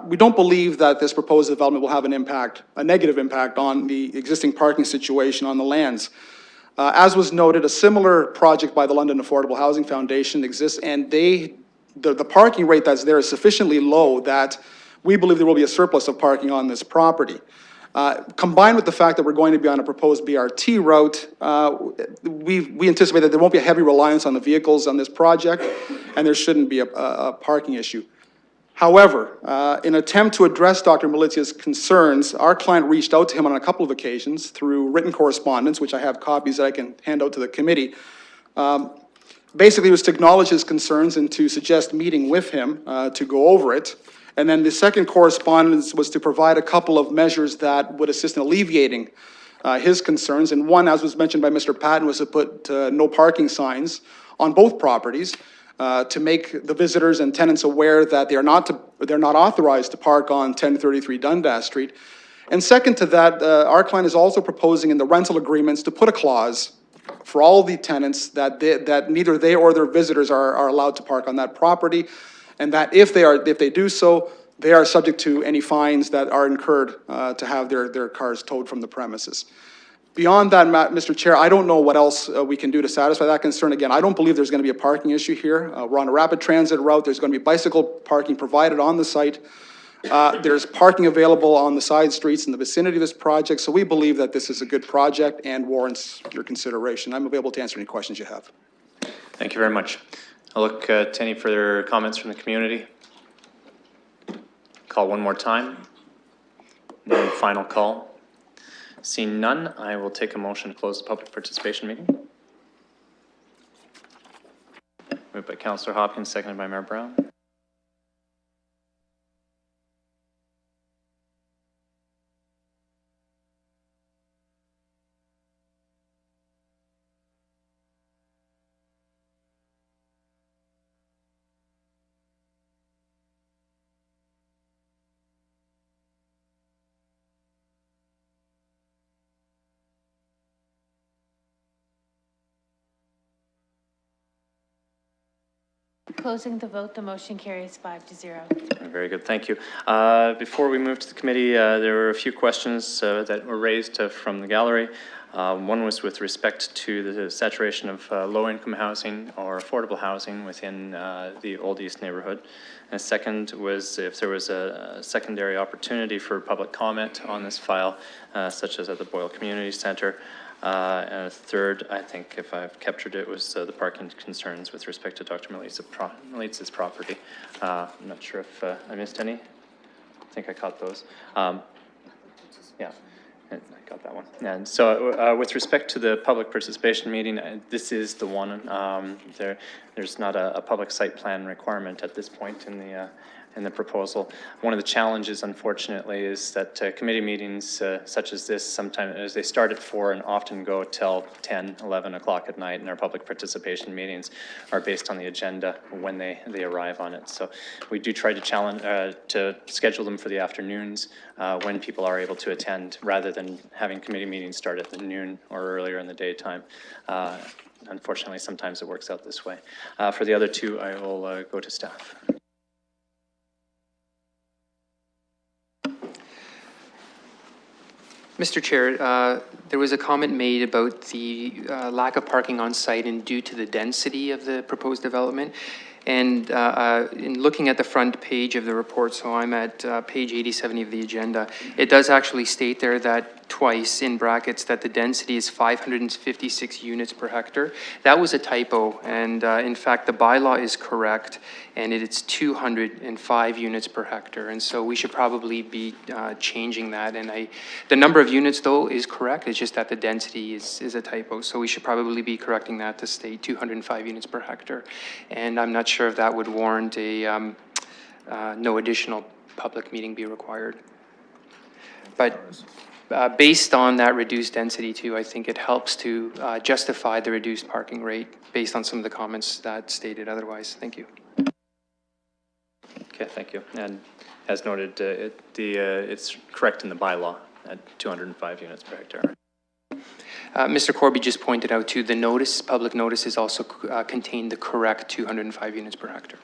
We don't believe that this proposed development will have a negative impact on the existing parking situation on the lands. As was noted, a similar project by the London Affordable Housing Foundation exists, and the parking rate that's there is sufficiently low that we believe there will be a surplus of parking on this property. Combined with the fact that we're going to be on a proposed BRT route, we anticipate that there won't be a heavy reliance on the vehicles on this project, and there shouldn't be a parking issue. However, in an attempt to address Dr. Malizia's concerns, our client reached out to him on a couple of occasions through written correspondence, which I have copies that I can hand out to the committee. Basically, it was to acknowledge his concerns and to suggest meeting with him to go over it. And then the second correspondence was to provide a couple of measures that would assist in alleviating his concerns. And one, as was mentioned by Mr. Patton, was to put no parking signs on both properties. To make the visitors and tenants aware that they're not authorized to park on 1033 Dundas Street. And second to that, our client is also proposing in the rental agreements to put a clause for all the tenants that neither they or their visitors are allowed to park on that property, and that if they do so, they are subject to any fines that are incurred to have their cars towed from the premises. Beyond that, Mr. Chair, I don't know what else we can do to satisfy that concern. Again, I don't believe there's going to be a parking issue here. We're on a rapid transit route. There's going to be bicycle parking provided on the site. There's parking available on the side streets in the vicinity of this project. So we believe that this is a good project and warrants your consideration. I'm available to answer any questions you have. Thank you very much. I'll look to any further comments from the community. Call one more time. Then final call. Seeing none, I will take a motion to close the public participation meeting. Moved by Councillor Hopkins, seconded by Mayor Brown. Closing the vote, the motion carries 5-0. Very good, thank you. Before we move to the committee, there were a few questions that were raised from the gallery. One was with respect to the saturation of low-income housing or affordable housing within the Old East neighborhood. And second was if there was a secondary opportunity for public comment on this file, such as at the Boyle Community Center. And a third, I think, if I've captured it, was the parking concerns with respect to Dr. Malitz's property. I'm not sure if I missed any. I think I caught those. Yeah, I got that one. And so with respect to the public participation meeting, this is the one. There's not a public site plan requirement at this point in the proposal. One of the challenges, unfortunately, is that committee meetings such as this, sometimes they start at 4 and often go till 10, 11 o'clock at night, and our public participation meetings are based on the agenda when they arrive on it. So we do try to schedule them for the afternoons when people are able to attend, rather than having committee meetings start at the noon or earlier in the daytime. Unfortunately, sometimes it works out this way. For the other two, I will go to staff. Mr. Chair, there was a comment made about the lack of parking on site and due to the density of the proposed development. And in looking at the front page of the report, so I'm at page 87 of the agenda, it does actually state there that twice in brackets that the density is 556 units per hectare. That was a typo, and in fact the bylaw is correct, and it's 205 units per hectare, and so we should probably be changing that. And the number of units though is correct, it's just that the density is a typo, so we should probably be correcting that to state 205 units per hectare. And I'm not sure if that would warrant a no additional public meeting be required. But based on that reduced density too, I think it helps to justify the reduced parking rate based on some of the comments that stated otherwise. Thank you. Okay, thank you. And as noted, it's correct in the bylaw at 205 units per hectare. Mr. Corby just pointed out too, the notice, public notices also contain the correct 205 units per hectare.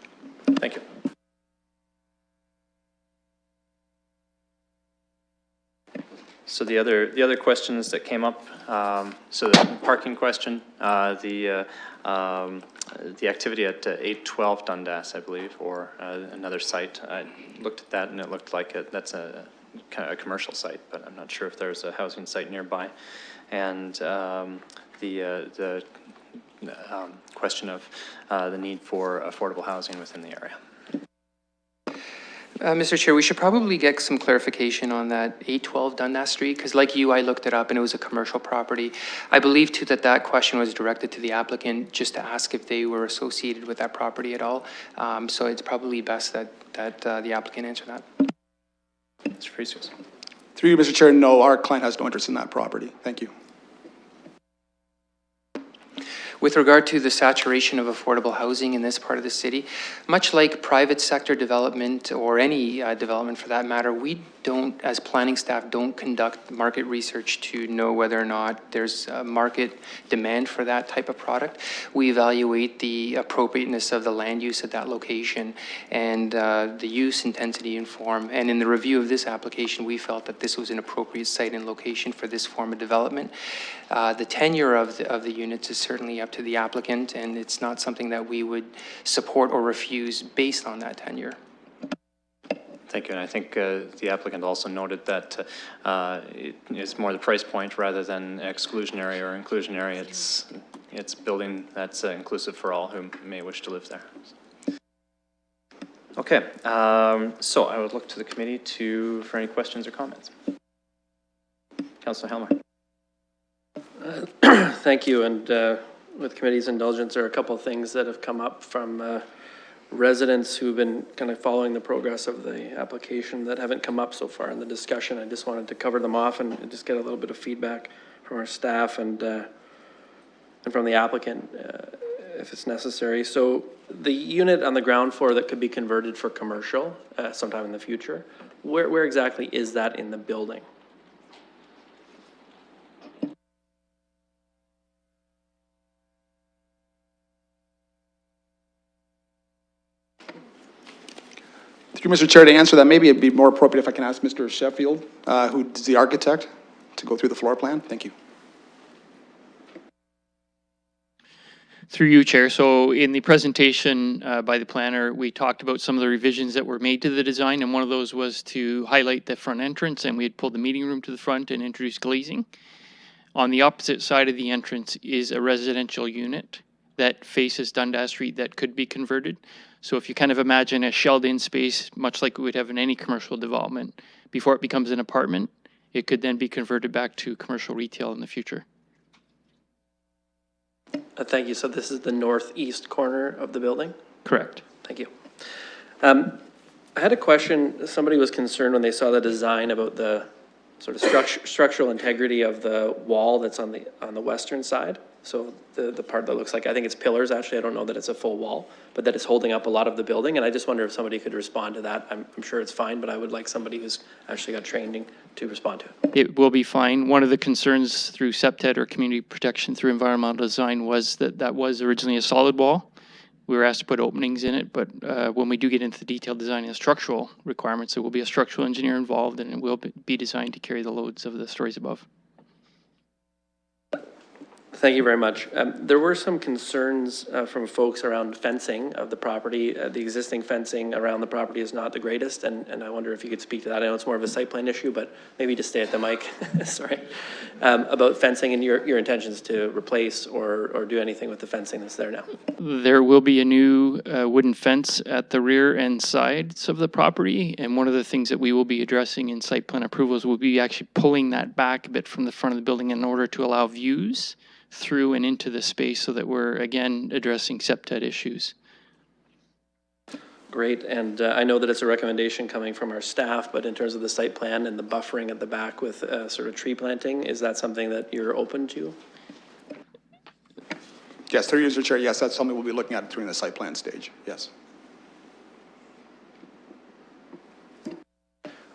Thank you. So the other questions that came up, so the parking question, the activity at 812 Dundas, I believe, or another site. I looked at that and it looked like that's a kind of a commercial site, but I'm not sure if there's a housing site nearby. And the question of the need for affordable housing within the area. Mr. Chair, we should probably get some clarification on that 812 Dundas Street, because like you, I looked it up and it was a commercial property. I believe too that question was directed to the applicant just to ask if they were associated with that property at all. So it's probably best that the applicant answer that. Mr. Fresios. Through you, Mr. Chair, no, our client has no interest in that property. Thank you. With regard to the saturation of affordable housing in this part of the city, much like private sector development or any development for that matter, we don't, as planning staff, don't conduct market research to know whether or not there's a market demand for that type of product. We evaluate the appropriateness of the land use at that location and the use intensity and form. And in the review of this application, we felt that this was an appropriate site and location for this form of development. The tenure of the units is certainly up to the applicant, and it's not something that we would support or refuse based on that tenure. Thank you, and I think the applicant also noted that it's more the price point rather than exclusionary or inclusionary. It's building that's inclusive for all who may wish to live there. Okay, so I would look to the committee for any questions or comments. Councillor Helmer. Thank you, and with committee's indulgence, there are a couple of things that have come up from residents who've been kind of following the progress of the application that haven't come up so far in the discussion. I just wanted to cover them off and just get a little bit of feedback from our staff and from the applicant if it's necessary. So the unit on the ground floor that could be converted for commercial sometime in the future, where exactly is that in the building? Through Mr. Chair, to answer that, maybe it'd be more appropriate if I can ask Mr. Sheffield, who is the architect, to go through the floor plan. Thank you. Through you, Chair. So in the presentation by the planner, we talked about some of the revisions that were made to the design, and one of those was to highlight the front entrance, and we had pulled the meeting room to the front and introduced glazing. On the opposite side of the entrance is a residential unit that faces Dundas Street that could be converted. So if you kind of imagine a shelled-in space, much like we would have in any commercial development, before it becomes an apartment, it could then be converted back to commercial retail in the future. Thank you. So this is the northeast corner of the building? Correct. Thank you. I had a question. Somebody was concerned when they saw the design about the sort of structural integrity of the wall that's on the western side. So the part that looks like, I think it's pillars, actually. I don't know that it's a full wall, but that it's holding up a lot of the building. And I just wonder if somebody could respond to that. I'm sure it's fine, but I would like somebody who's actually got training to respond to it. It will be fine. One of the concerns through SEPTED or community protection through environmental design was that that was originally a solid wall. We were asked to put openings in it, but when we do get into the detailed design and structural requirements, there will be a structural engineer involved, and it will be designed to carry the loads of the stories above. Thank you very much. There were some concerns from folks around fencing of the property. The existing fencing around the property is not the greatest, and I wonder if you could speak to that. I know it's more of a site plan issue, but maybe just stay at the mic, sorry, about fencing and your intentions to replace or do anything with the fencing that's there now. There will be a new wooden fence at the rear and sides of the property, and one of the things that we will be addressing in site plan approvals will be actually pulling that back a bit from the front of the building in order to allow views through and into the space so that we're, again, addressing SEPTED issues. Great, and I know that it's a recommendation coming from our staff, but in terms of the site plan and the buffering at the back with sort of tree planting, is that something that you're open to? Yes, through you, Mr. Chair, yes, that's something we'll be looking at during the site plan stage, yes.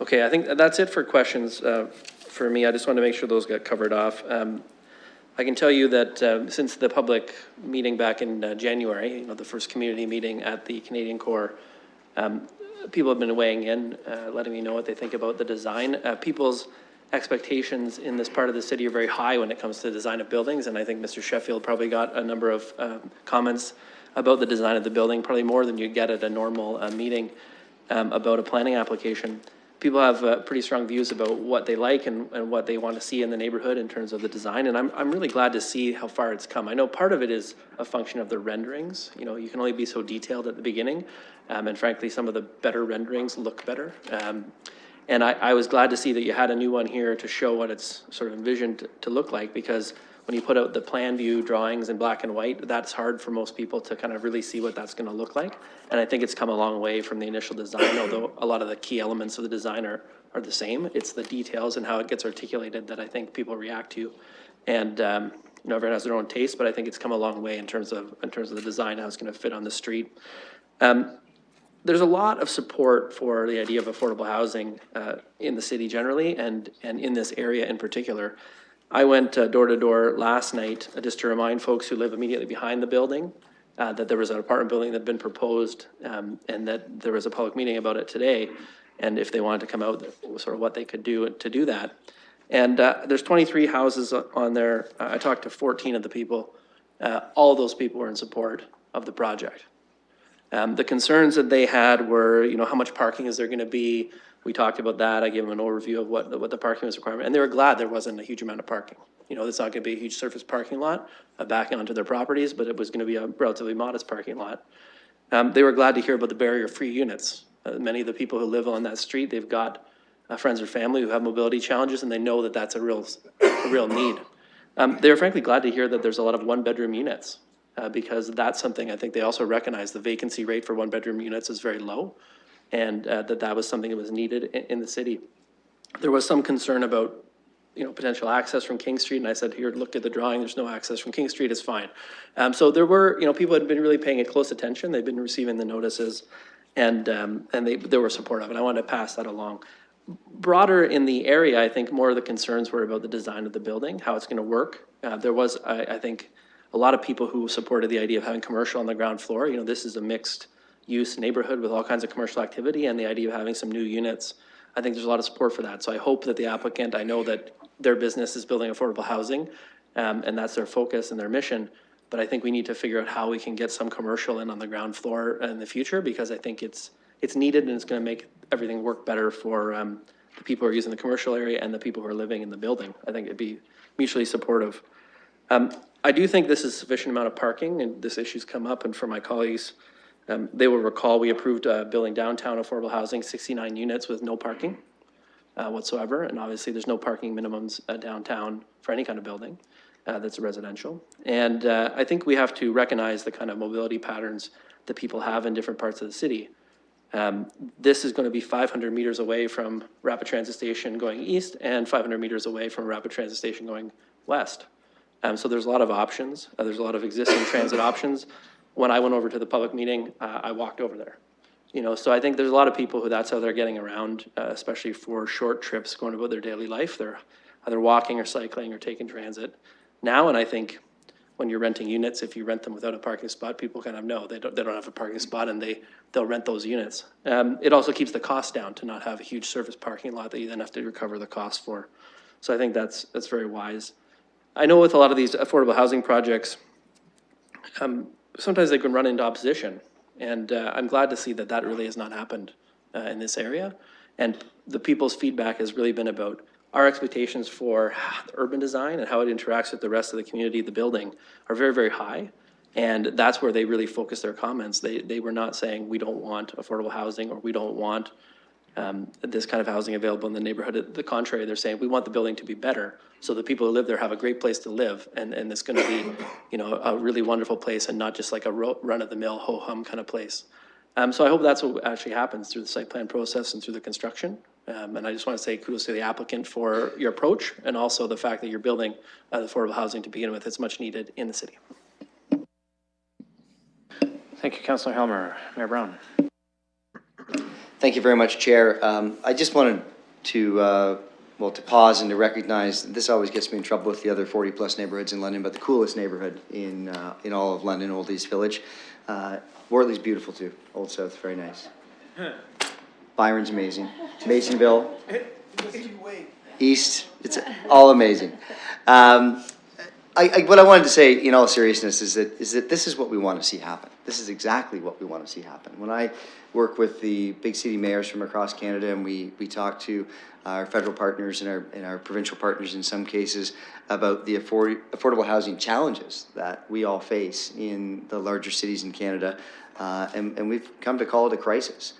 Okay, I think that's it for questions for me. I just wanted to make sure those got covered off. I can tell you that since the public meeting back in January, the first community meeting at the Canadian Corps, people have been weighing in, letting me know what they think about the design. People's expectations in this part of the city are very high when it comes to the design of buildings, and I think Mr. Sheffield probably got a number of comments about the design of the building, probably more than you'd get at a normal meeting about a planning application. People have pretty strong views about what they like and what they want to see in the neighborhood in terms of the design, and I'm really glad to see how far it's come. I know part of it is a function of the renderings. You can only be so detailed at the beginning, and frankly, some of the better renderings look better. And I was glad to see that you had a new one here to show what it's sort of envisioned to look like, because when you put out the plan view drawings in black and white, that's hard for most people to kind of really see what that's going to look like. And I think it's come a long way from the initial design, although a lot of the key elements of the design are the same. It's the details and how it gets articulated that I think people react to. And everyone has their own taste, but I think it's come a long way in terms of the design, how it's going to fit on the street. There's a lot of support for the idea of affordable housing in the city generally, and in this area in particular. I went door to door last night just to remind folks who live immediately behind the building that there was an apartment building that had been proposed, and that there was a public meeting about it today, and if they wanted to come out, sort of what they could do to do that. And there's 23 houses on there. I talked to 14 of the people. All of those people were in support of the project. The concerns that they had were, how much parking is there going to be? We talked about that. I gave them an overview of what the parking was requirement, and they were glad there wasn't a huge amount of parking. It's not going to be a huge surface parking lot backing onto their properties, but it was going to be a relatively modest parking lot. They were glad to hear about the barrier-free units. Many of the people who live on that street, they've got friends or family who have mobility challenges, and they know that that's a real need. They were frankly glad to hear that there's a lot of one-bedroom units, because that's something I think they also recognize. The vacancy rate for one-bedroom units is very low, and that was something that was needed in the city. There was some concern about, potential access from King Street, and I said, here, look at the drawing, there's no access from King Street, it's fine. So there were, people had been really paying it close attention, they've been receiving the notices, and they were supportive, and I wanted to pass that along. Broader in the area, I think more of the concerns were about the design of the building, how it's gonna work. There was, I think, a lot of people who supported the idea of having commercial on the ground floor. This is a mixed use neighborhood with all kinds of commercial activity, and the idea of having some new units, I think there's a lot of support for that. So I hope that the applicant, I know that their business is building affordable housing, and that's their focus and their mission. But I think we need to figure out how we can get some commercial in on the ground floor in the future, because I think it's needed, and it's going to make everything work better for the people who are using the commercial area and the people who are living in the building. I think it'd be mutually supportive. I do think this is a sufficient amount of parking, and this issue's come up, and for my colleagues, they will recall we approved building downtown affordable housing, 69 units with no parking whatsoever, and obviously there's no parking minimums downtown for any kind of building that's residential. And I think we have to recognize the kind of mobility patterns that people have in different parts of the city. This is going to be 500 meters away from Rapid Transit Station going east and 500 meters away from Rapid Transit Station going west. So there's a lot of options. There's a lot of existing transit options. When I went over to the public meeting, I walked over there. You know, so I think there's a lot of people who that's how they're getting around, especially for short trips going about their daily life. They're either walking or cycling or taking transit now. And I think when you're renting units, if you rent them without a parking spot, people kind of know they don't have a parking spot, and they'll rent those units. It also keeps the cost down to not have a huge surface parking lot that you then have to recover the cost for. So I think that's very wise. I know with a lot of these affordable housing projects, sometimes they can run into opposition. And I'm glad to see that that really has not happened in this area. And the people's feedback has really been about our expectations for urban design and how it interacts with the rest of the community, the building, are very, very high. And that's where they really focus their comments. They were not saying we don't want affordable housing, or we don't want this kind of housing available in the neighborhood. The contrary, they're saying we want the building to be better so the people who live there have a great place to live, and it's going to be, you know, a really wonderful place and not just like a run-of-the-mill ho-hum kind of place. So I hope that's what actually happens through the site plan process and through the construction. And I just want to say kudos to the applicant for your approach, and also the fact that you're building affordable housing to begin with. It's much needed in the city. Thank you, Councillor Helmer. Mayor Brown. Thank you very much, Chair. I just wanted to, to pause and to recognize, this always gets me in trouble with the other 40-plus neighborhoods in London, but the coolest neighborhood in all of London, Old East Village. Wortley's beautiful too. Old South, very nice. Byron's amazing. Masonville, East, it's all amazing. What I wanted to say in all seriousness is that this is what we want to see happen. This is exactly what we want to see happen. When I work with the big city mayors from across Canada, and we talk to our federal partners and our provincial partners in some cases about the affordable housing challenges that we all face in the larger cities in Canada, and we've come to call it a crisis.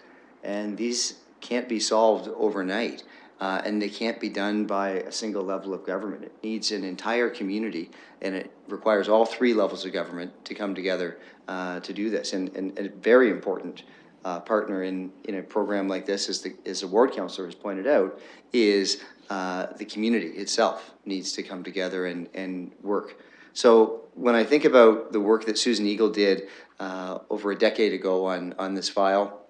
And these can't be solved overnight. And they can't be done by a single level of government. It needs an entire community, and it requires all three levels of government to come together to do this. And a very important partner in a program like this, as the ward councillor has pointed out, is the community itself needs to come together and work. So when I think about the work that Susan Eagle did over a decade ago on this file,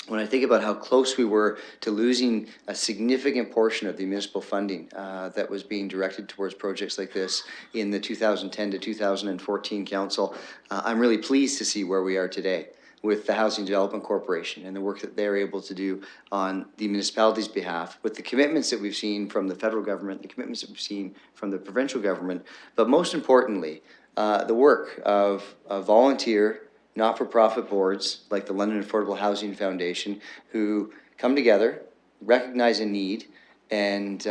when I think about how close we were to losing a significant portion of the municipal funding that was being directed towards projects like this in the 2010 to 2014 council, I'm really pleased to see where we are today with the Housing Development Corporation and the work that they're able to do on the municipality's behalf, with the commitments that we've seen from the federal government, the commitments that we've seen from the provincial government, but most importantly, the work of volunteer not-for-profit boards like the London Affordable Housing Foundation, who come together, recognize a need, and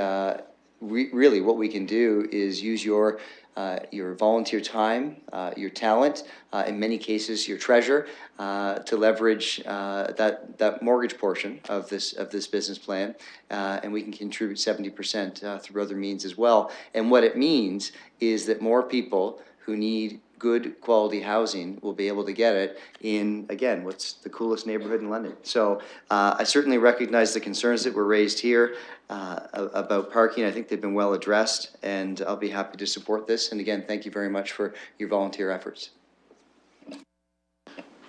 really what we can do is use your volunteer time, your talent, in many cases your treasure, to leverage that mortgage portion of this business plan, and we can contribute 70% through other means as well. And what it means is that more people who need good quality housing will be able to get it in, again, what's the coolest neighborhood in London. So I certainly recognize the concerns that were raised here about parking. I think they've been well addressed, and I'll be happy to support this. And again, thank you very much for your volunteer efforts.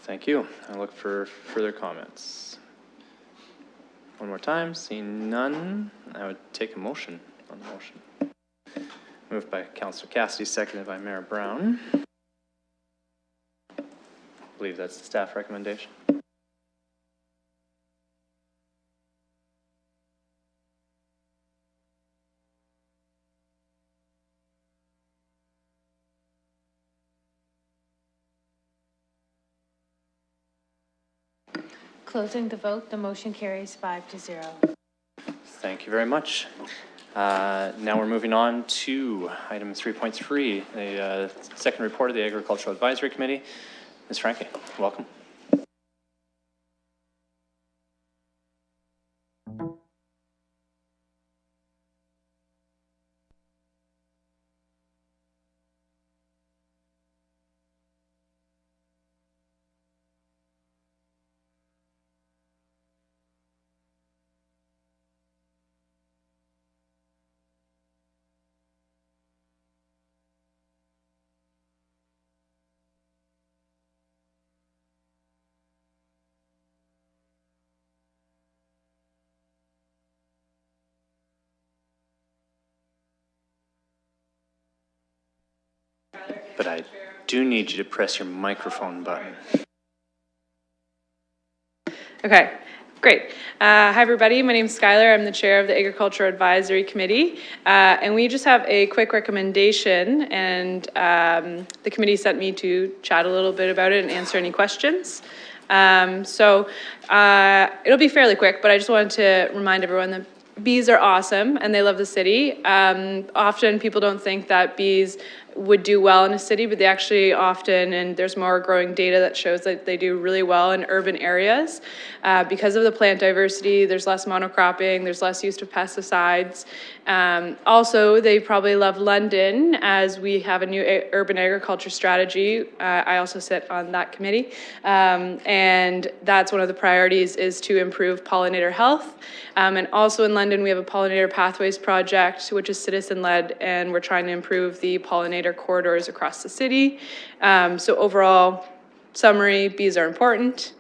Thank you. I look for further comments. One more time, seeing none, I would take a motion on the motion. Moved by Councillor Cassidy, seconded by Mayor Brown. I believe that's the staff recommendation. Closing the vote, the motion carries 5-0. Thank you very much. Now we're moving on to item 3.3, the second report of the Agricultural Advisory Committee. Ms. Franke, welcome. But I do need you to press your microphone button. Okay, great. Hi, everybody. My name is Skylar. I'm the chair of the Agriculture Advisory Committee. And we just have a quick recommendation, and the committee sent me to chat a little bit about it and answer any questions. It'll be fairly quick, but I just wanted to remind everyone that bees are awesome and they love the city. Often people don't think that bees would do well in a city, but they actually often, and there's more growing data that shows that they do really well in urban areas. Because of the plant diversity, there's less monocropping, there's less use of pesticides. Also, they probably love London, as we have a new urban agriculture strategy. I also sit on that committee. And that's one of the priorities, is to improve pollinator health. And also in London, we have a Pollinator Pathways project, which is citizen-led, and we're trying to improve the pollinator corridors across the city. So overall, summary, bees are important.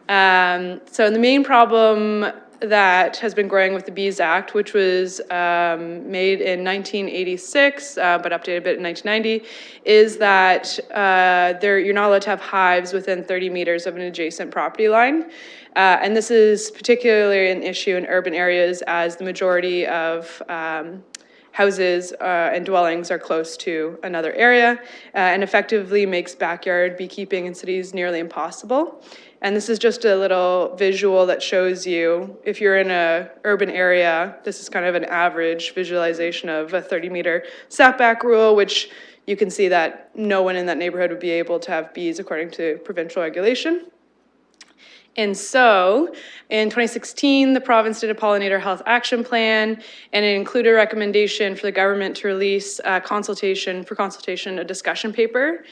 So the main problem that has been growing with the Bees Act, which was made in 1986, but updated a bit in 1990, is that you're not allowed to have hives within 30 meters of an adjacent property line. And this is particularly an issue in urban areas, as the majority of houses and dwellings are close to another area, and effectively makes backyard beekeeping in cities nearly impossible. And this is just a little visual that shows you, if you're in an urban area, this is kind of an average visualization of a 30-meter setback rule, which you can see that no one in that neighborhood would be able to have bees according to provincial regulation. And so, in 2016, the province did a pollinator health action plan, and it included a recommendation for the government to release a consultation, a discussion paper,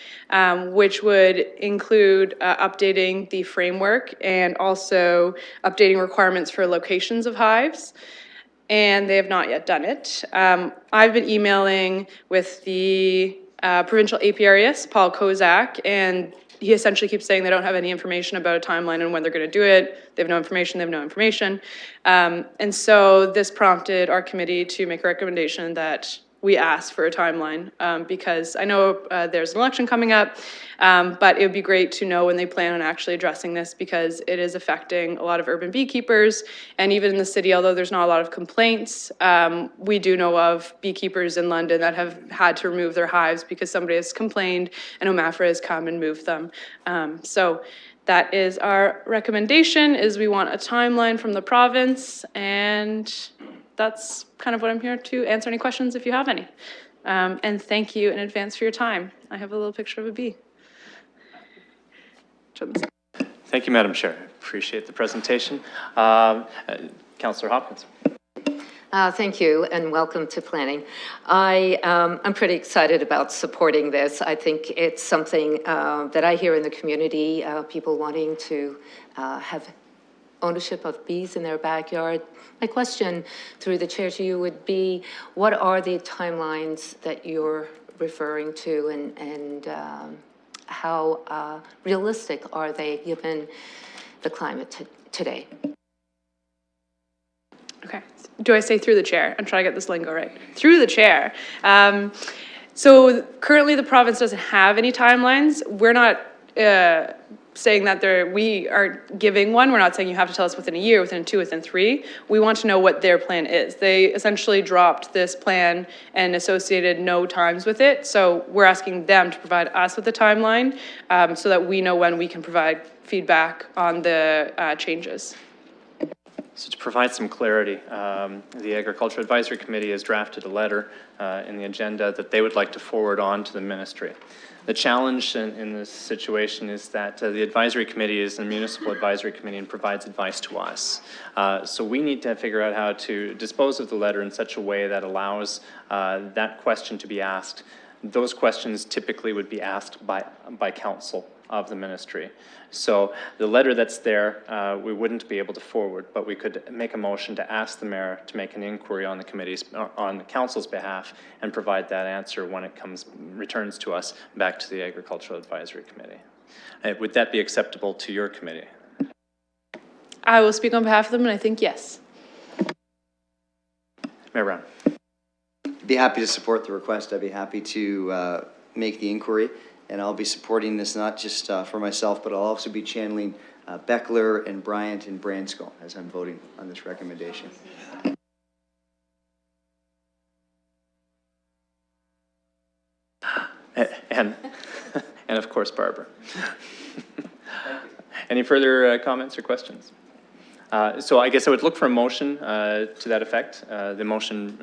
which would include updating the framework and also updating requirements for locations of hives. And they have not yet done it. I've been emailing with the provincial apiarist, Paul Kozak, and he essentially keeps saying they don't have any information about a timeline and when they're going to do it. They have no information, they have no information. And so this prompted our committee to make a recommendation that we ask for a timeline, because I know there's an election coming up, but it would be great to know when they plan on actually addressing this, because it is affecting a lot of urban beekeepers. And even in the city, although there's not a lot of complaints, we do know of beekeepers in London that have had to remove their hives because somebody has complained and OMAFRA has come and moved them. So that is our recommendation, is we want a timeline from the province, and that's kind of what I'm here to answer any questions if you have any. And thank you in advance for your time. I have a little picture of a bee. Thank you, Madam Chair. Appreciate the presentation. Councillor Hopkins. Thank you, and welcome to planning. I'm pretty excited about supporting this. I think it's something that I hear in the community, people wanting to have ownership of bees in their backyard. My question through the chair to you would be, what are the timelines that you're referring to, and how realistic are they given the climate today? Okay, do I say through the chair? I'm trying to get this lingo right. Through the chair. So currently the province doesn't have any timelines. We're not saying that we are giving one. We're not saying you have to tell us within a year, within 2, within 3. We want to know what their plan is. They essentially dropped this plan and associated no times with it. So we're asking them to provide us with a timeline so that we know when we can provide feedback on the changes. So to provide some clarity, the Agriculture Advisory Committee has drafted a letter in the agenda that they would like to forward on to the ministry. The challenge in this situation is that the advisory committee is a municipal advisory committee and provides advice to us. So we need to figure out how to dispose of the letter in such a way that allows that question to be asked. Those questions typically would be asked by council of the ministry. So the letter that's there, we wouldn't be able to forward, but we could make a motion to ask the mayor to make an inquiry on the council's behalf and provide that answer when it returns to us back to the Agricultural Advisory Committee. Would that be acceptable to your committee? I will speak on behalf of them, and I think yes. Mayor Brown. Be happy to support the request. I'd be happy to make the inquiry. And I'll be supporting this not just for myself, but I'll also be channeling Beckler and Bryant and Branscombe as I'm voting on this recommendation. And of course, Barbara. Any further comments or questions? So I guess I would look for a motion to that effect. The motion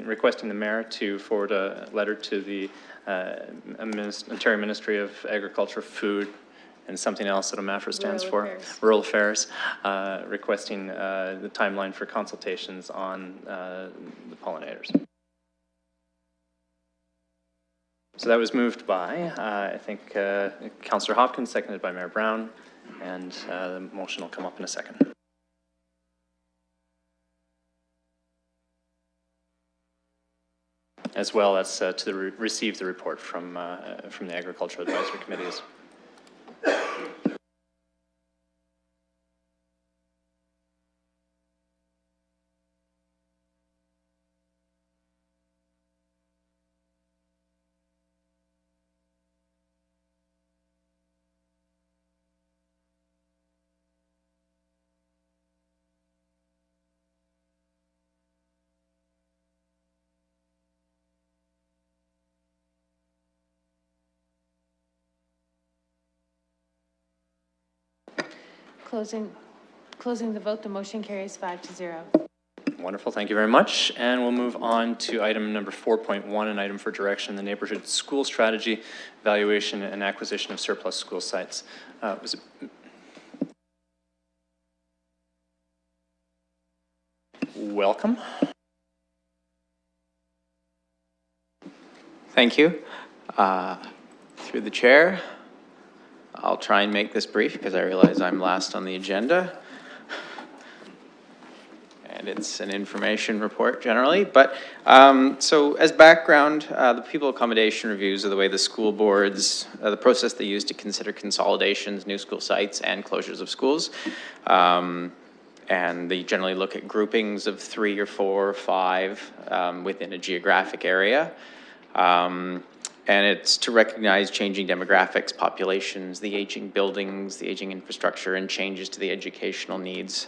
requesting the mayor to forward a letter to the Ontario Ministry of Agriculture, Food, and something else that OMAFRA stands for, Rural Affairs, requesting the timeline for consultations on the pollinators. So that was moved by, I think, Councillor Hopkins, seconded by Mayor Brown, and the motion will come up in a second. As well as to receive the report from the Agricultural Advisory Committees. Closing the vote, the motion carries 5-0. Wonderful, thank you very much. And we'll move on to item number 4.1, an item for direction, the neighborhood school strategy, evaluation and acquisition of surplus school sites. Welcome. Thank you. Through the chair, I'll try and make this brief because I realize I'm last on the agenda. And it's an information report generally. But so as background, the people accommodation reviews are the way the school boards, the process they use to consider consolidations, new school sites, and closures of schools. And they generally look at groupings of 3 or 4 or 5 within a geographic area. And it's to recognize changing demographics, populations, the aging buildings, the aging infrastructure, and changes to the educational needs.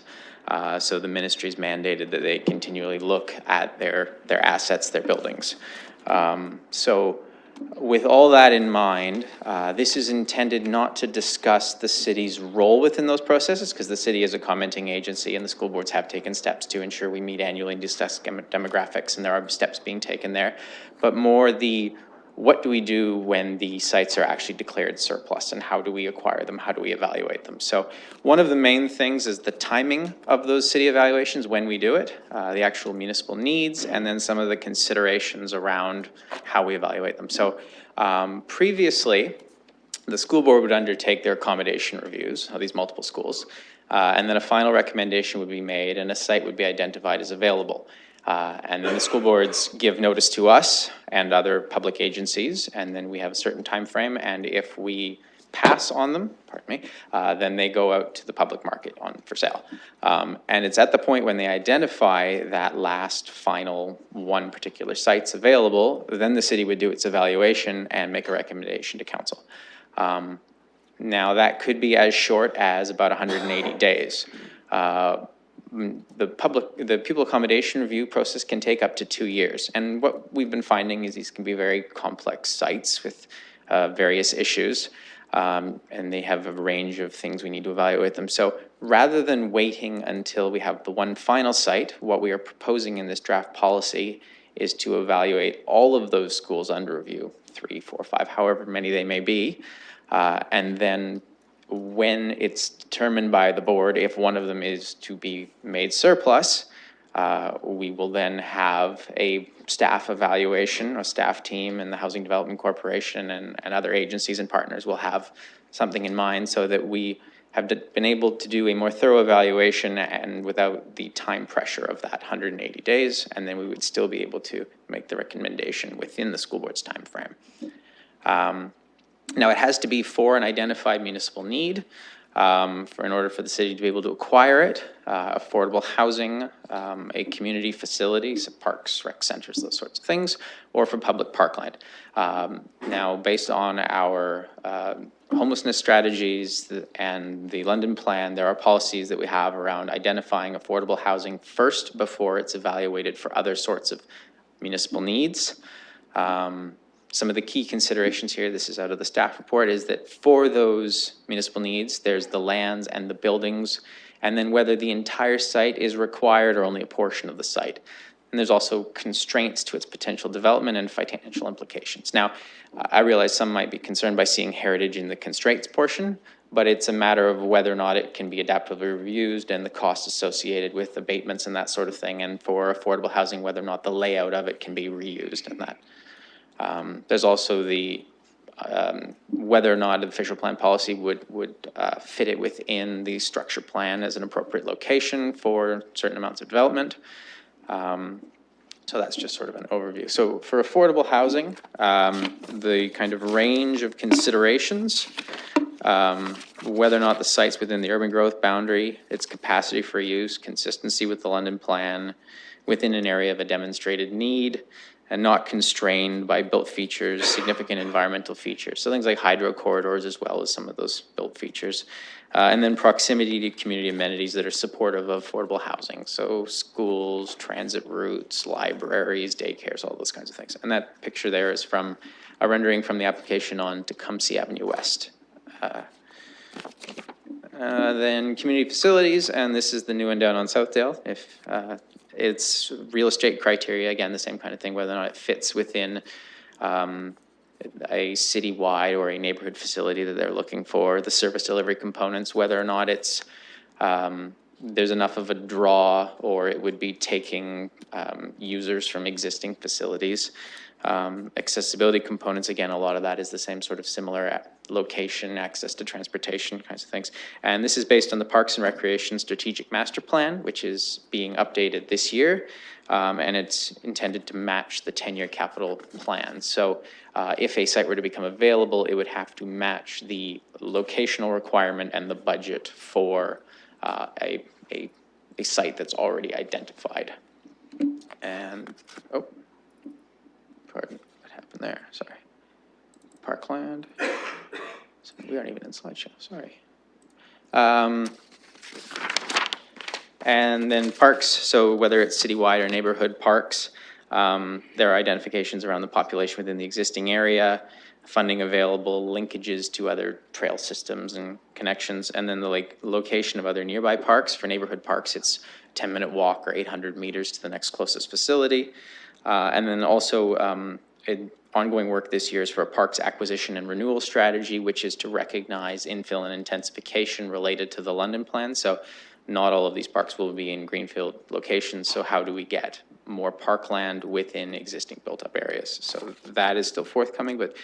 So the ministry's mandated that they continually look at their assets, their buildings. So with all that in mind, this is intended not to discuss the city's role within those processes, because the city is a commenting agency and the school boards have taken steps to ensure we meet annually and discuss demographics, and there are steps being taken there, but more what do we do when the sites are actually declared surplus, and how do we acquire them? How do we evaluate them? So one of the main things is the timing of those city evaluations when we do it, the actual municipal needs, and then some of the considerations around how we evaluate them. So previously, the school board would undertake their accommodation reviews of these multiple schools, and then a final recommendation would be made and a site would be identified as available. And then the school boards give notice to us and other public agencies, and then we have a certain time frame, and if we pass on them, then they go out to the public market for sale. And it's at the point when they identify that last final one particular site's available, then the city would do its evaluation and make a recommendation to council. Now, that could be as short as about 180 days. The pupil accommodation review process can take up to 2 years. And what we've been finding is these can be very complex sites with various issues. And they have a range of things we need to evaluate them. So rather than waiting until we have the one final site, what we are proposing in this draft policy is to evaluate all of those schools under review, 3, 4, 5, however many they may be. And then when it's determined by the board, if one of them is to be made surplus, we will then have a staff evaluation, a staff team, and the Housing Development Corporation and other agencies and partners will have something in mind so that we have been able to do a more thorough evaluation and without the time pressure of that 180 days, and then we would still be able to make the recommendation within the school board's time frame. Now, it has to be for an identified municipal need in order for the city to be able to acquire it, affordable housing, a community facility, so parks, rec centers, those sorts of things, or for public parkland. Now, based on our homelessness strategies and the London plan, there are policies that we have around identifying affordable housing first before it's evaluated for other sorts of municipal needs. Some of the key considerations here, this is out of the staff report, is that for those municipal needs, there's the lands and the buildings, and then whether the entire site is required or only a portion of the site. And there's also constraints to its potential development and financial implications. Now, I realize some might be concerned by seeing heritage in the constraints portion, but it's a matter of whether or not it can be adaptively reused and the costs associated with abatements and that sort of thing, and for affordable housing, whether or not the layout of it can be reused and that. There's also the whether or not an official plan policy would fit it within the structure plan as an appropriate location for certain amounts of development. So that's just sort of an overview. So for affordable housing, the kind of range of considerations, whether or not the site's within the urban growth boundary, its capacity for use, consistency with the London plan, within an area of a demonstrated need, and not constrained by built features, significant environmental features. So things like hydro corridors as well as some of those built features. And then proximity to community amenities that are supportive of affordable housing. So schools, transit routes, libraries, daycares, all those kinds of things. And that picture there is from a rendering from the application on Tecumseh Avenue West. Then community facilities, and this is the new one down on Southdale. It's real estate criteria, again, the same kind of thing, whether or not it fits within a citywide or a neighborhood facility that they're looking for, the service delivery components, whether or not it's there's enough of a draw or it would be taking users from existing facilities. Accessibility components, again, a lot of that is the same sort of similar location, access to transportation kinds of things. And this is based on the Parks and Recreation Strategic Master Plan, which is being updated this year. And it's intended to match the 10-year capital plan. So if a site were to become available, it would have to match the locational requirement and the budget for a site that's already identified. And, oh, pardon, what happened there? Sorry. Parkland. So we aren't even in slideshow, sorry. And then parks, so whether it's citywide or neighborhood parks, there are identifications around the population within the existing area, funding available, linkages to other trail systems and connections, and then the location of other nearby parks. For neighborhood parks, it's a 10-minute walk or 800 meters to the next closest facility. And then also ongoing work this year is for a parks acquisition and renewal strategy, which is to recognize infill and intensification related to the London plan. So not all of these parks will be in greenfield locations. So how do we get more parkland within existing built-up areas? So that is still forthcoming, but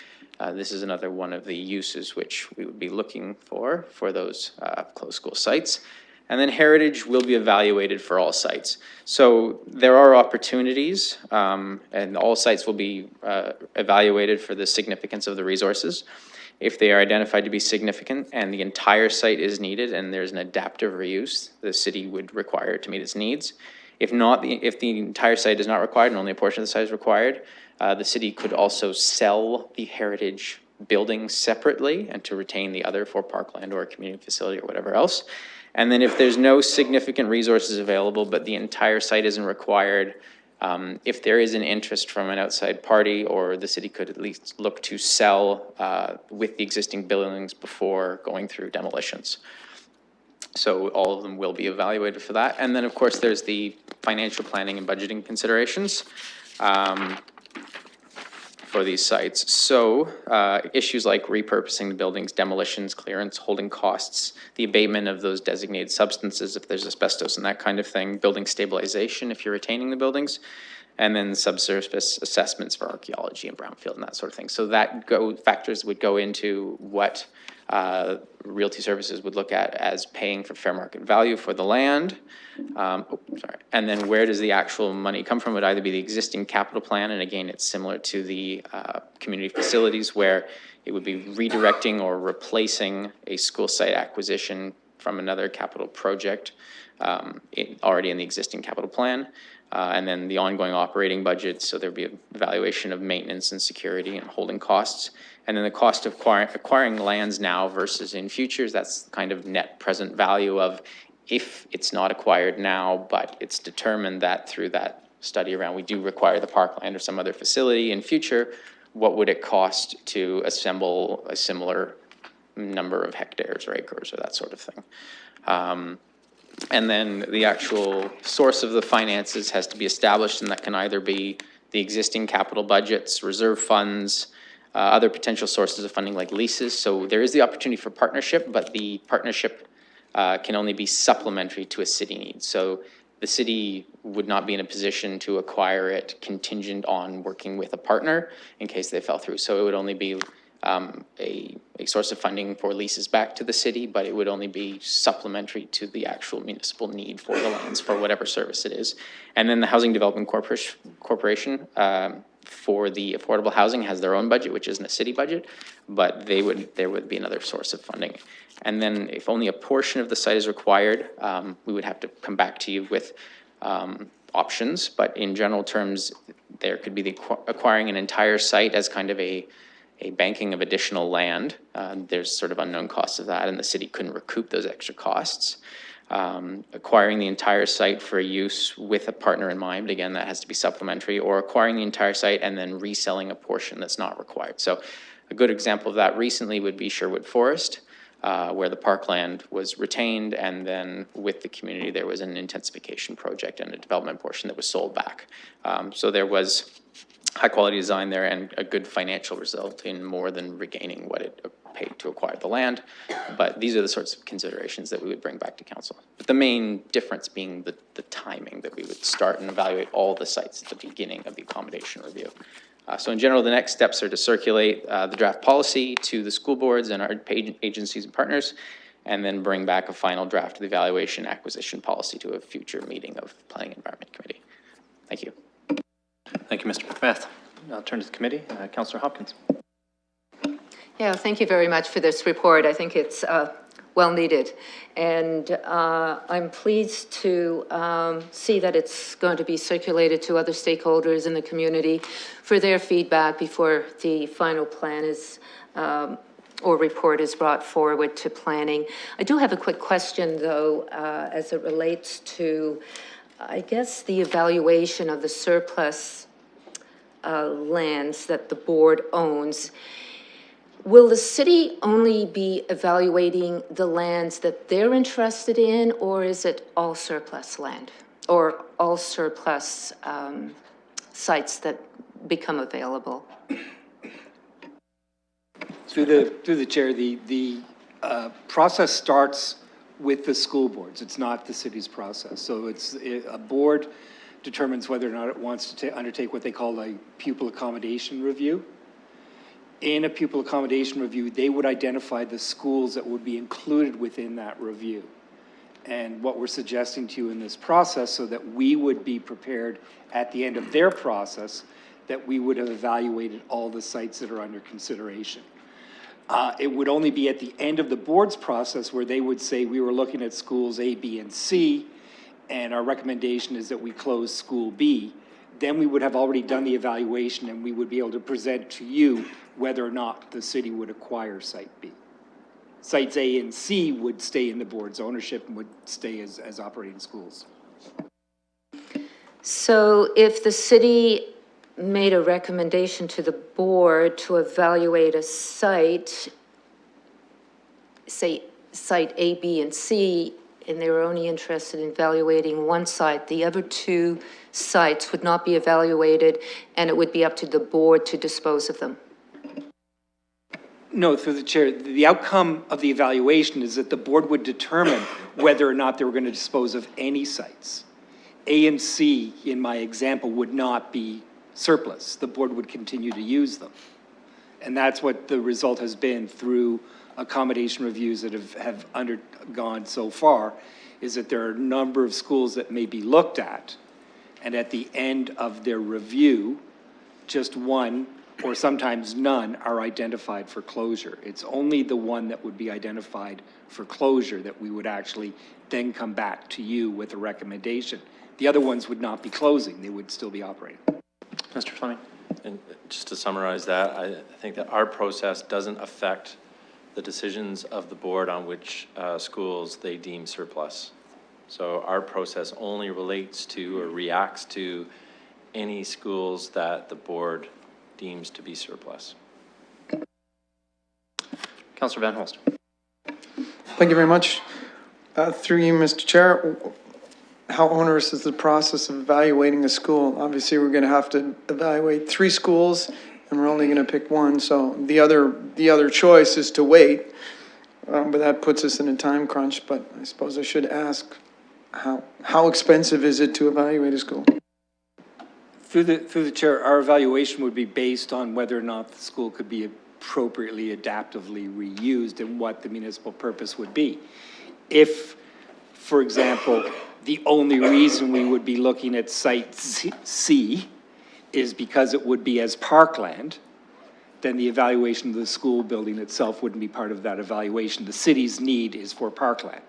this is another one of the uses which we would be looking for those closed school sites. And then heritage will be evaluated for all sites. So there are opportunities, and all sites will be evaluated for the significance of the resources. If they are identified to be significant and the entire site is needed and there's an adaptive reuse, the city would require it to meet its needs. If not, if the entire site is not required and only a portion of the site is required, the city could also sell the heritage building separately and to retain the other for parkland or community facility or whatever else. And then if there's no significant resources available, but the entire site isn't required, if there is an interest from an outside party, or the city could at least look to sell with the existing buildings before going through demolitions. So all of them will be evaluated for that. And then, of course, there's the financial planning and budgeting considerations for these sites. So issues like repurposing the buildings, demolitions, clearance, holding costs, the abatement of those designated substances if there's asbestos and that kind of thing, building stabilization if you're retaining the buildings, and then subsurface assessments for archaeology and brownfield and that sort of thing. So that factors would go into what Realty Services would look at as paying for fair market value for the land. And then where does the actual money come from? It would either be the existing capital plan, and again, it's similar to the community facilities where it would be redirecting or replacing a school site acquisition from another capital project already in the existing capital plan. And then the ongoing operating budget, so there'd be an evaluation of maintenance and security and holding costs. And then the cost of acquiring lands now versus in futures, that's kind of net present value of if it's not acquired now, but it's determined that through that study around we do require the parkland or some other facility in future, what would it cost to assemble a similar number of hectares or acres or that sort of thing. And then the actual source of the finances has to be established, and that can either be the existing capital budgets, reserve funds, other potential sources of funding like leases. So there is the opportunity for partnership, but the partnership can only be supplementary to a city need. So the city would not be in a position to acquire it contingent on working with a partner in case they fell through. So it would only be a source of funding for leases back to the city, but it would only be supplementary to the actual municipal need for the lands for whatever service it is. And then the Housing Development Corporation for the affordable housing has their own budget, which isn't a city budget, but there would be another source of funding. And then if only a portion of the site is required, we would have to come back to you with options. But in general terms, there could be the acquiring an entire site as kind of a banking of additional land. There's sort of unknown costs of that, and the city couldn't recoup those extra costs. Acquiring the entire site for use with a partner in mind, but again, that has to be supplementary, or acquiring the entire site and then reselling a portion that's not required. So a good example of that recently would be Sherwood Forest, where the parkland was retained, and then with the community, there was an intensification project and a development portion that was sold back. So there was high quality design there and a good financial result in more than regaining what it paid to acquire the land. But these are the sorts of considerations that we would bring back to council. But the main difference being the timing, that we would start and evaluate all the sites at the beginning of the accommodation review. So in general, the next steps are to circulate the draft policy to the school boards and our agencies and partners, and then bring back a final draft of the evaluation acquisition policy to a future meeting of Planning and Environment Committee. Thank you. Thank you, Mr. McBeth. I'll turn to the committee. Councillor Hopkins. Yeah, thank you very much for this report. I think it's well needed. And I'm pleased to see that it's going to be circulated to other stakeholders in the community for their feedback before the final plan is or report is brought forward to planning. I do have a quick question, though, as it relates to, I guess, the evaluation of the surplus lands that the board owns. Will the city only be evaluating the lands that they're interested in, or is it all surplus land or all surplus sites that become available? Through the chair, the process starts with the school boards. It's not the city's process. So it's a board determines whether or not it wants to undertake what they call a pupil accommodation review. In a pupil accommodation review, they would identify the schools that would be included within that review. And what we're suggesting to you in this process, so that we would be prepared at the end of their process, that we would have evaluated all the sites that are under consideration. It would only be at the end of the board's process where they would say, we were looking at schools A, B, and C, and our recommendation is that we close school B. then we would have already done the evaluation and we would be able to present to you whether or not the city would acquire Site B. Sites A and C would stay in the board's ownership and would stay as operating schools. So if the city made a recommendation to the board to evaluate a site, say, site A, B, and C, and they were only interested in evaluating one site, the other two sites would not be evaluated, and it would be up to the board to dispose of them? No, through the chair, the outcome of the evaluation is that the board would determine whether or not they were going to dispose of any sites. A and C, in my example, would not be surplus. The board would continue to use them. And that's what the result has been through accommodation reviews that have undergone so far, is that there are a number of schools that may be looked at, and at the end of their review, just one or sometimes none are identified for closure. It's only the one that would be identified for closure that we would actually then come back to you with a recommendation. The other ones would not be closing, they would still be operating. Mr. Fleming? And just to summarize that, I think that our process doesn't affect the decisions of the board on which schools they deem surplus. So our process only relates to or reacts to any schools that the board deems to be surplus. Councillor Van Holst. Thank you very much. Through you, Mr. Chair, how onerous is the process of evaluating a school? Obviously, we're going to have to evaluate 3 schools, and we're only going to pick one. So the other choice is to wait, but that puts us in a time crunch. But I suppose I should ask, how expensive is it to evaluate a school? Through the chair, our evaluation would be based on whether or not the school could be appropriately adaptively reused and what the municipal purpose would be. If, for example, the only reason we would be looking at Site C is because it would be as parkland, then the evaluation of the school building itself wouldn't be part of that evaluation. The city's need is for parkland,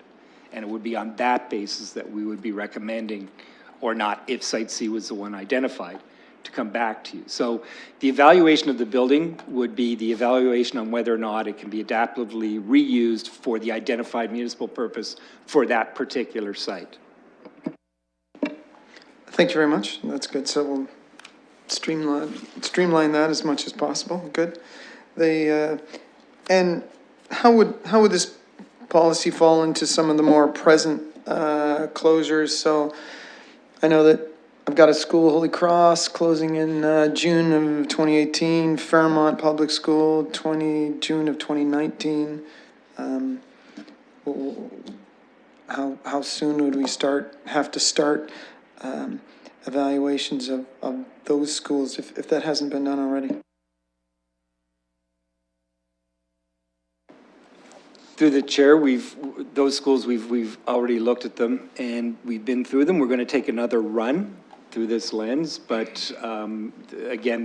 and it would be on that basis that we would be recommending or not, if Site C was the one identified, to come back to you. So the evaluation of the building would be the evaluation on whether or not it can be adaptively reused for the identified municipal purpose for that particular site. Thank you very much. That's good. So we'll streamline that as much as possible. Good. And how would this policy fall into some of the more present closures? So I know that I've got a school, Holy Cross, closing in June of 2018, Fairmont Public School, June of 2019. How soon would we have to start evaluations of those schools if that hasn't been done already? Through the chair, those schools, we've already looked at them and we've been through them. We're going to take another run through this lens, but again,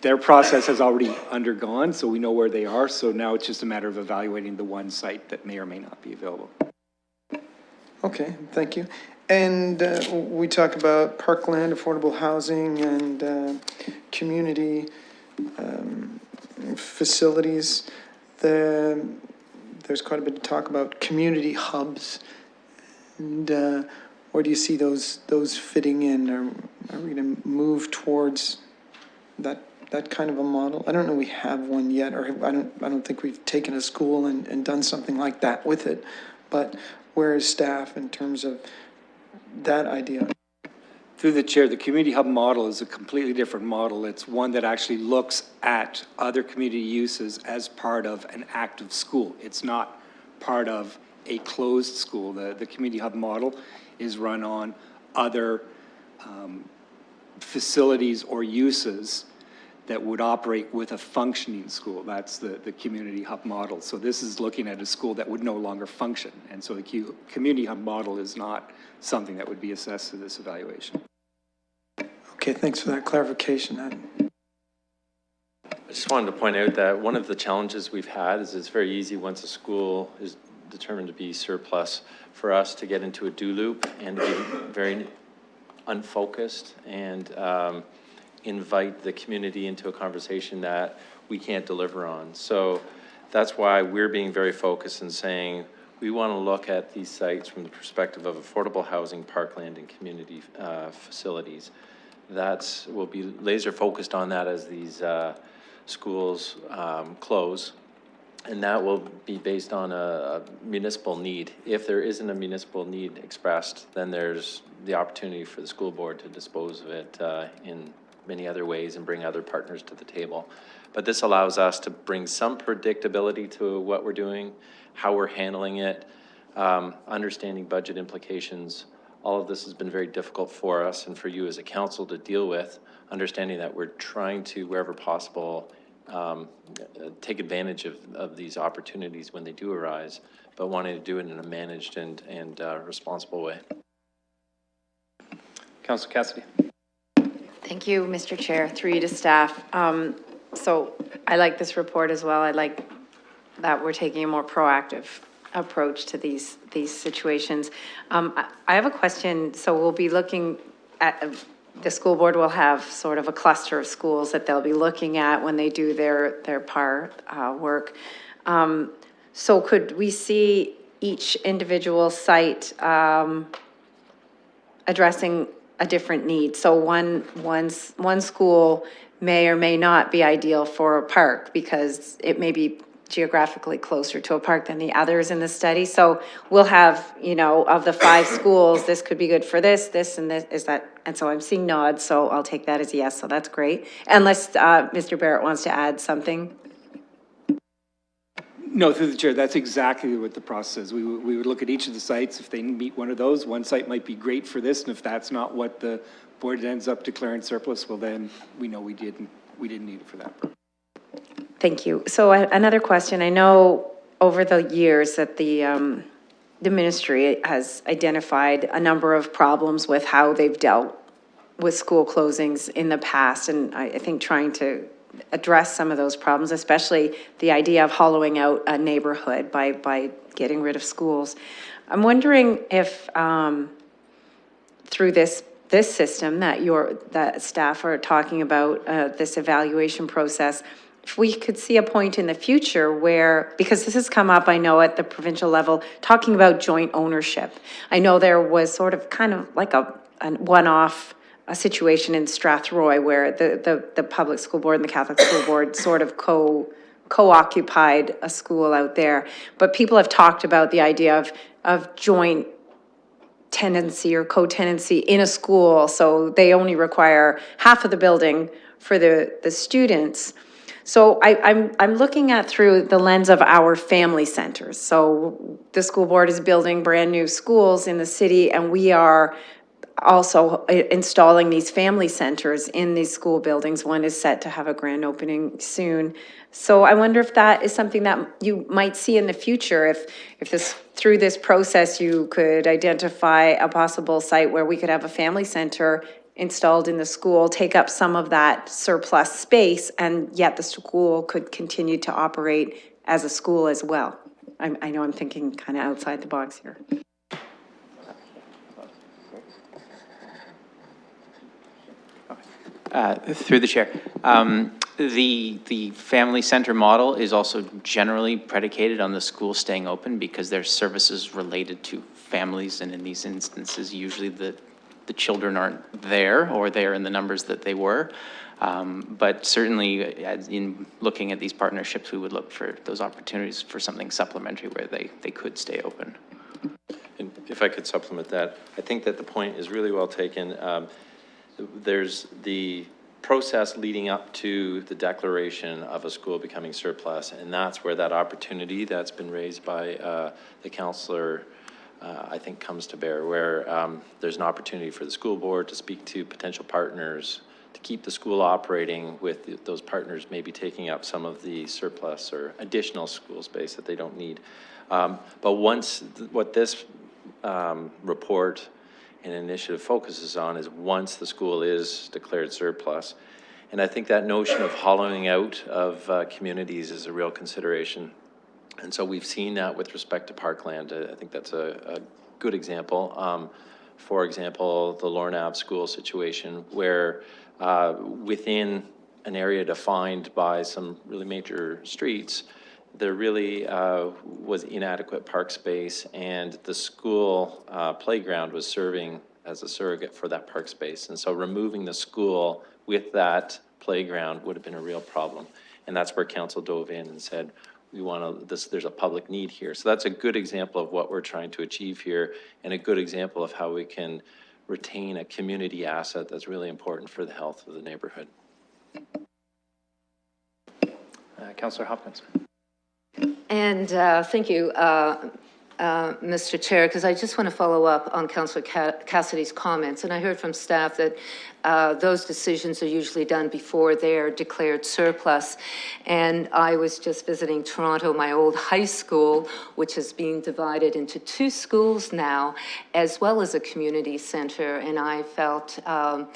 their process has already undergone, so we know where they are. So now it's just a matter of evaluating the one site that may or may not be available. Okay, thank you. And we talk about parkland, affordable housing, and community facilities. There's quite a bit of talk about community hubs, and where do you see those fitting in? Are we going to move towards that kind of a model? I don't know we have one yet, or I don't think we've taken a school and done something like that with it. But where is staff in terms of that idea? Through the chair, the community hub model is a completely different model. It's one that actually looks at other community uses as part of an active school. It's not part of a closed school. The community hub model is run on other facilities or uses that would operate with a functioning school. That's the community hub model. So this is looking at a school that would no longer function. And so the community hub model is not something that would be assessed through this evaluation. Okay, thanks for that clarification. I just wanted to point out that one of the challenges we've had is it's very easy once a school is determined to be surplus for us to get into a do loop and to be very unfocused and invite the community into a conversation that we can't deliver on. So that's why we're being very focused and saying we want to look at these sites from the perspective of affordable housing, parkland, and community facilities. We'll be laser focused on that as these schools close. And that will be based on a municipal need. If there isn't a municipal need expressed, then there's the opportunity for the school board to dispose of it in many other ways and bring other partners to the table. But this allows us to bring some predictability to what we're doing, how we're handling it, understanding budget implications. All of this has been very difficult for us and for you as a council to deal with, understanding that we're trying to, wherever possible, take advantage of these opportunities when they do arise, but wanting to do it in a managed and responsible way. Councilor Cassidy. Thank you, Mr. Chair, through you to staff. So I like this report as well. I like that we're taking a more proactive approach to these situations. I have a question. So we'll be looking at, the school board will have sort of a cluster of schools that they'll be looking at when they do their PAR work. So could we see each individual site addressing a different need? So one school may or may not be ideal for a park because it may be geographically closer to a park than the others in the study. So we'll have, of the 5 schools, this could be good for this, and this, is that, and so I'm seeing nods, so I'll take that as a yes, so that's great. Unless Mr. Barrett wants to add something. No, through the chair, that's exactly what the process is. We would look at each of the sites. If they meet one of those, one site might be great for this, and if that's not what the board ends up declaring surplus, well then we know we didn't need it for that purpose. Thank you. So another question. I know over the years that the ministry has identified a number of problems with how they've dealt with school closings in the past, and I think trying to address some of those problems, especially the idea of hollowing out a neighborhood by getting rid of schools. I'm wondering if through this system that staff are talking about, this evaluation process, if we could see a point in the future where, because this has come up, I know at the provincial level, talking about joint ownership. I know there was sort of kind of like a one-off situation in Strathroy where the public school board and the Catholic school board sort of co-occupied a school out there. But people have talked about the idea of joint tenancy or co-tenancy in a school, so they only require half of the building for the students. So I'm looking at through the lens of our family centers. So the school board is building brand new schools in the city, and we are also installing these family centers in these school buildings. One is set to have a grand opening soon. So I wonder if that is something that you might see in the future, if this, through this process, you could identify a possible site where we could have a family center installed in the school, take up some of that surplus space, and yet the school could continue to operate as a school as well. I know I'm thinking kind of outside the box here. Through the chair. The family center model is also generally predicated on the school staying open because there's services related to families, and in these instances, usually the children aren't there, or they're in the numbers that they were. But certainly, in looking at these partnerships, we would look for those opportunities for something supplementary where they could stay open. And if I could supplement that, I think that the point is really well taken. There's the process leading up to the declaration of a school becoming surplus, and that's where that opportunity that's been raised by the councillor I think comes to bear, where there's an opportunity for the school board to speak to potential partners to keep the school operating with those partners maybe taking up some of the surplus or additional school space that they don't need. But once, what this report and initiative focuses on is once the school is declared surplus. And I think that notion of hollowing out of communities is a real consideration. And so we've seen that with respect to Parkland. I think that's a good example. for example, the Lornav school situation, where within an area defined by some really major streets, there really was inadequate park space, and the school playground was serving as a surrogate for that park space. And so removing the school with that playground would have been a real problem. And that's where council dove in and said, we want to, there's a public need here. So that's a good example of what we're trying to achieve here, and a good example of how we can retain a community asset that's really important for the health of the neighborhood. Councillor Hopkins. And thank you, Mr. Chair, because I just want to follow up on Councillor Cassidy's comments. And I heard from staff that those decisions are usually done before they're declared surplus. And I was just visiting Toronto, my old high school, which is being divided into 2 schools now, as well as a community center. And I felt that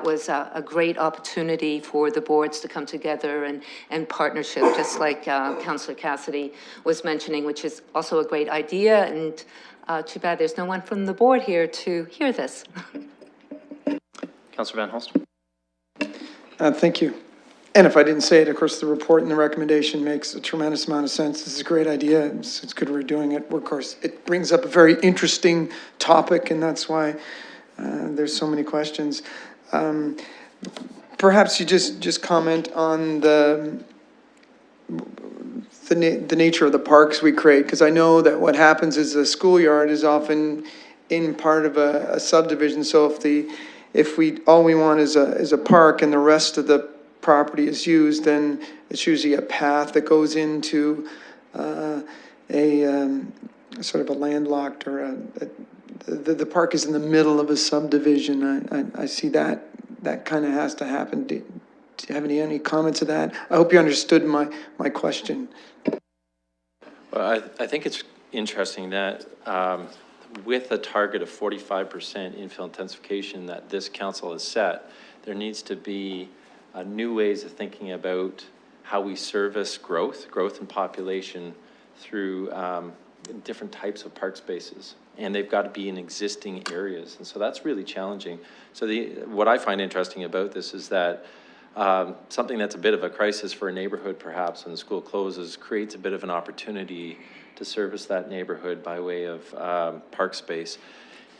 was a great opportunity for the boards to come together and partnership, just like Councillor Cassidy was mentioning, which is also a great idea. And too bad there's no one from the board here to hear this. Councillor Van Holst. Thank you. And if I didn't say it, of course, the report and the recommendation makes a tremendous amount of sense. This is a great idea. It's good we're doing it. Of course, it brings up a very interesting topic, and that's why there's so many questions. Perhaps you just comment on the nature of the parks we create, because I know that what happens is the schoolyard is often in part of a subdivision. So if all we want is a park and the rest of the property is used, then it's usually a path that goes into sort of a landlocked or the park is in the middle of a subdivision. I see that kind of has to happen. Do you have any comments to that? I hope you understood my question. Well, I think it's interesting that with a target of 45% infill intensification that this council has set, there needs to be new ways of thinking about how we service growth in population through different types of park spaces. And they've got to be in existing areas. And so that's really challenging. So what I find interesting about this is that something that's a bit of a crisis for a neighborhood, perhaps when the school closes, creates a bit of an opportunity to service that neighborhood by way of park space.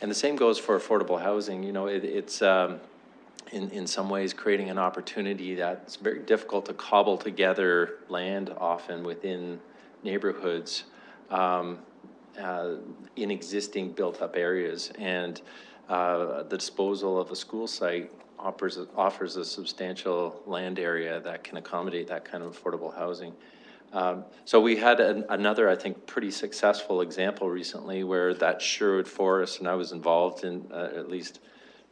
And the same goes for affordable housing. You know, it's in some ways creating an opportunity that's very difficult to cobble together land often within neighborhoods in existing built-up areas. And the disposal of a school site offers a substantial land area that can accommodate that kind of affordable housing. So we had another, I think, pretty successful example recently where that Sherwood Forest, and I was involved in, at least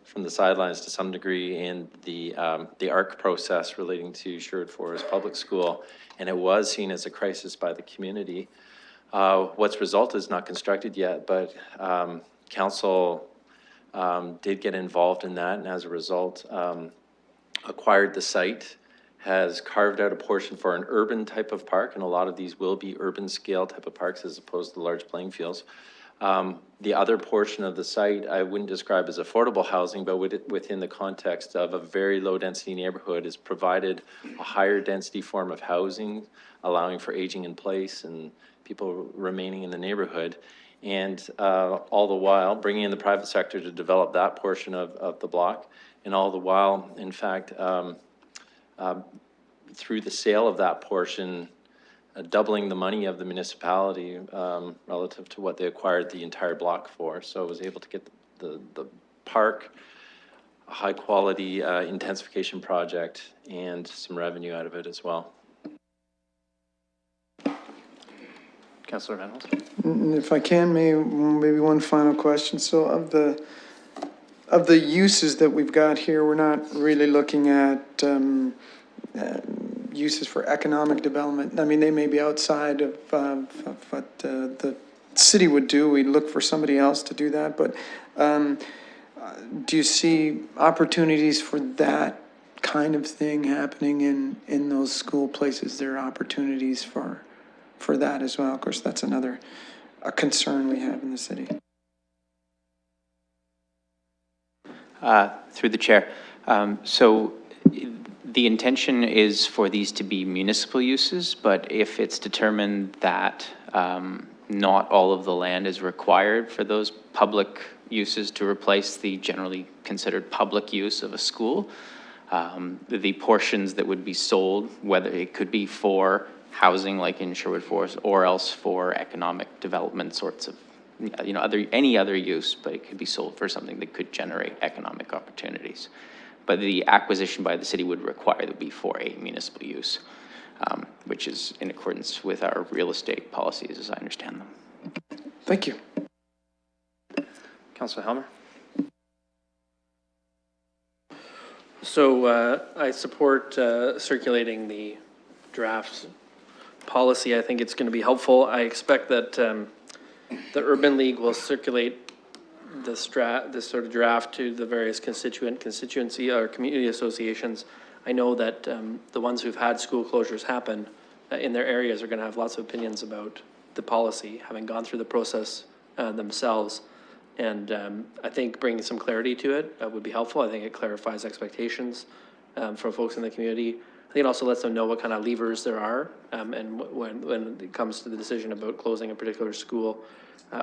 from the sidelines to some degree, in the ARC process relating to Sherwood Forest Public School, and it was seen as a crisis by the community. What's resulted is not constructed yet, but council did get involved in that, and as a result, acquired the site, has carved out a portion for an urban type of park, and a lot of these will be urban scale type of parks as opposed to large playing fields. The other portion of the site I wouldn't describe as affordable housing, but within the context of a very low density neighborhood is provided a higher density form of housing, allowing for aging in place and people remaining in the neighborhood. And all the while bringing in the private sector to develop that portion of the block. And all the while, in fact, through the sale of that portion, doubling the money of the municipality relative to what they acquired the entire block for. So I was able to get the park, a high quality intensification project, and some revenue out of it as well. Councillor Van Holst. If I can, maybe one final question. So of the uses that we've got here, we're not really looking at uses for economic development. I mean, they may be outside of what the city would do. We'd look for somebody else to do that. But do you see opportunities for that kind of thing happening in those school places? There are opportunities for that as well. Of course, that's a concern we have in the city. Through the chair. So the intention is for these to be municipal uses, but if it's determined that not all of the land is required for those public uses to replace the generally considered public use of a school, the portions that would be sold, whether it could be for housing like in Sherwood Forest or else for economic development sorts of, any other use, but it could be sold for something that could generate economic opportunities. But the acquisition by the city would require that be for a municipal use, which is in accordance with our real estate policies as I understand them. Thank you. Councilor Helmer? So I support circulating the draft policy. I think it's going to be helpful. I expect that the Urban League will circulate this sort of draft to the various constituency or community associations. I know that the ones who've had school closures happen in their areas are going to have lots of opinions about the policy, having gone through the process themselves. And I think bringing some clarity to it would be helpful. I think it clarifies expectations from folks in the community. I think it also lets them know what kind of levers there are and when it comes to the decision about closing a particular school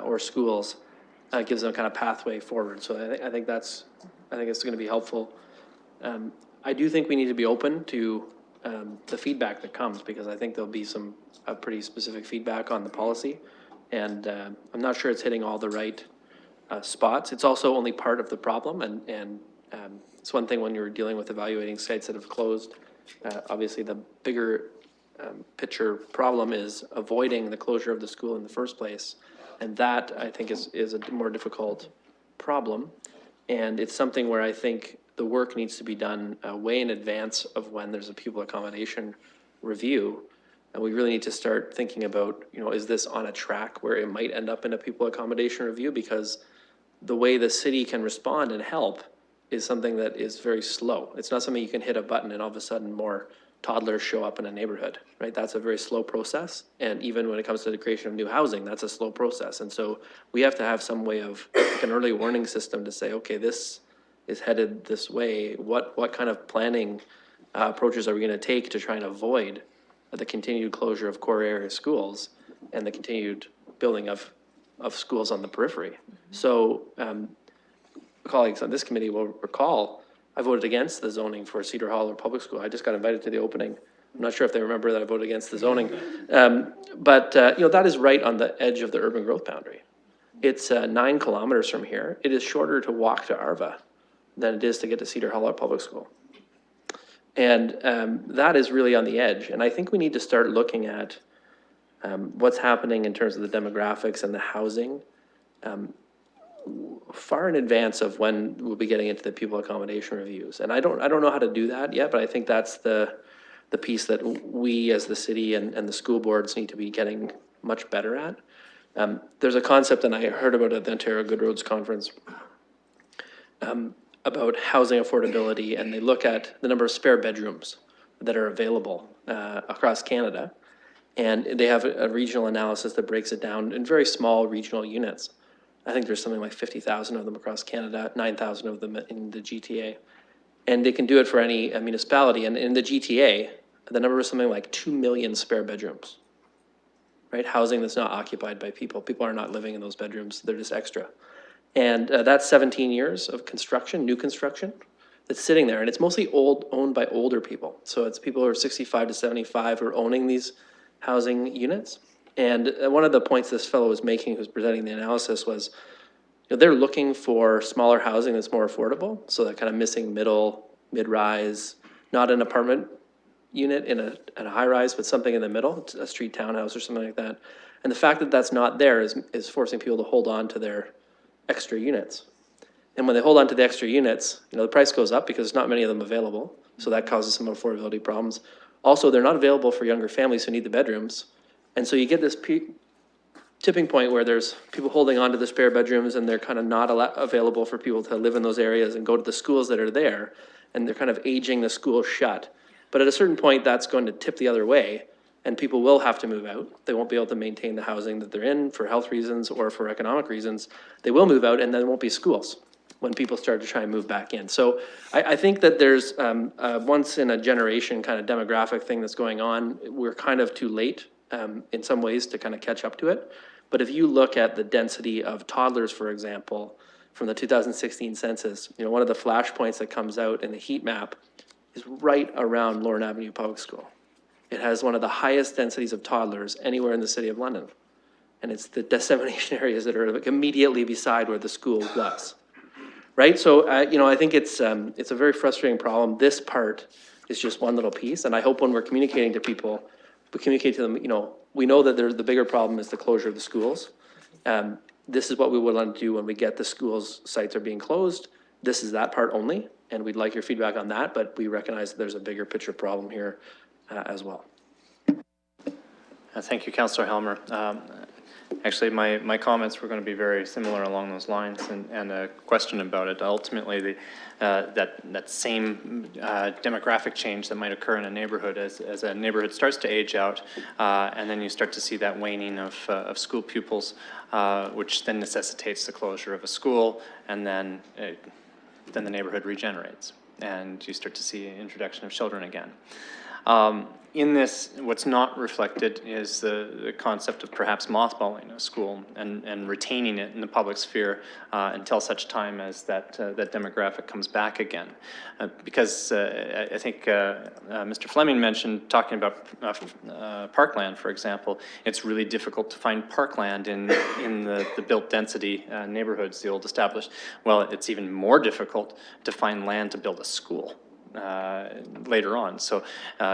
or schools, gives them a kind of pathway forward. So I think it's going to be helpful. I do think we need to be open to the feedback that comes, because I think there'll be some pretty specific feedback on the policy. And I'm not sure it's hitting all the right spots. It's also only part of the problem, and it's one thing when you're dealing with evaluating sites that have closed. Obviously, the bigger picture problem is avoiding the closure of the school in the first place, and that I think is a more difficult problem. And it's something where I think the work needs to be done way in advance of when there's a pupil accommodation review. And we really need to start thinking about, is this on a track where it might end up in a pupil accommodation review? Because the way the city can respond and help is something that is very slow. It's not something you can hit a button and all of a sudden more toddlers show up in a neighborhood, right? That's a very slow process. And even when it comes to the creation of new housing, that's a slow process. And so we have to have some way of like an early warning system to say, okay, this is headed this way. What kind of planning approaches are we gonna take to try and avoid the continued closure of core area schools and the continued building of schools on the periphery? So colleagues on this committee will recall, I voted against the zoning for Cedar Hall or public school. I just got invited to the opening. I'm not sure if they remember that I voted against the zoning. But that is right on the edge of the urban growth boundary. It's 9 kilometers from here. It is shorter to walk to Arva than it is to get to Cedar Hall or public school. And that is really on the edge. And I think we need to start looking at what's happening in terms of the demographics and the housing far in advance of when we'll be getting into the pupil accommodation reviews. And I don't know how to do that yet, but I think that's the piece that we as the city and the school boards need to be getting much better at. There's a concept, and I heard about it at the Ontario Good Roads Conference, about housing affordability, and they look at the number of spare bedrooms that are available across Canada. And they have a regional analysis that breaks it down in very small regional units. I think there's something like 50,000 of them across Canada, 9,000 of them in the GTA. And they can do it for any municipality. And in the GTA, the number is something like 2 million spare bedrooms, right? Housing that's not occupied by people. People are not living in those bedrooms. They're just extra. And that's 17 years of construction, new construction, that's sitting there. And it's mostly owned by older people. So it's people who are 65 to 75 who are owning these housing units. And one of the points this fellow was making, who's presenting the analysis, was they're looking for smaller housing that's more affordable. So that kind of missing mid-rise, not an apartment unit in a high rise, but something in the middle, a street townhouse or something like that. And the fact that that's not there is forcing people to hold on to their extra units. And when they hold on to the extra units, the price goes up because there's not many of them available. So that causes some affordability problems. Also, they're not available for younger families who need the bedrooms. And so you get this tipping point where there's people holding on to the spare bedrooms and they're kind of not available for people to live in those areas and go to the schools that are there. And they're kind of aging the school shut. But at a certain point, that's going to tip the other way. And people will have to move out. They won't be able to maintain the housing that they're in for health reasons or for economic reasons. They will move out and then there won't be schools. when people started to try and move back in. So I think that there's a once in a generation kind of demographic thing that's going on. We're kind of too late in some ways to kind of catch up to it. But if you look at the density of toddlers, for example, from the 2016 census, you know, one of the flashpoints that comes out in the heat map is right around Lorne Avenue Public School. It has one of the highest densities of toddlers anywhere in the city of London. And it's the dissemination areas that are like immediately beside where the school was. Right? So, you know, I think it's a very frustrating problem. This part is just one little piece. And I hope when we're communicating to people, we communicate to them, you know, we know that the bigger problem is the closure of the schools. This is what we would want to do when we get the schools' sites are being closed. This is that part only. And we'd like your feedback on that, but we recognize that there's a bigger picture problem here as well. Thank you, Councillor Helmer. Actually, my comments were going to be very similar along those lines, and a question about it. Ultimately, that same demographic change that might occur in a neighborhood as a neighborhood starts to age out, and then you start to see that waning of school pupils, which then necessitates the closure of a school, and then the neighborhood regenerates, and you start to see introduction of children again. In this, what's not reflected is the concept of perhaps mothballing a school and retaining it in the public sphere until such time as that demographic comes back again. Because I think Mr. Fleming mentioned talking about parkland, for example. It's really difficult to find parkland in the built density neighborhoods, the old established. Well, it's even more difficult to find land to build a school. Later on, so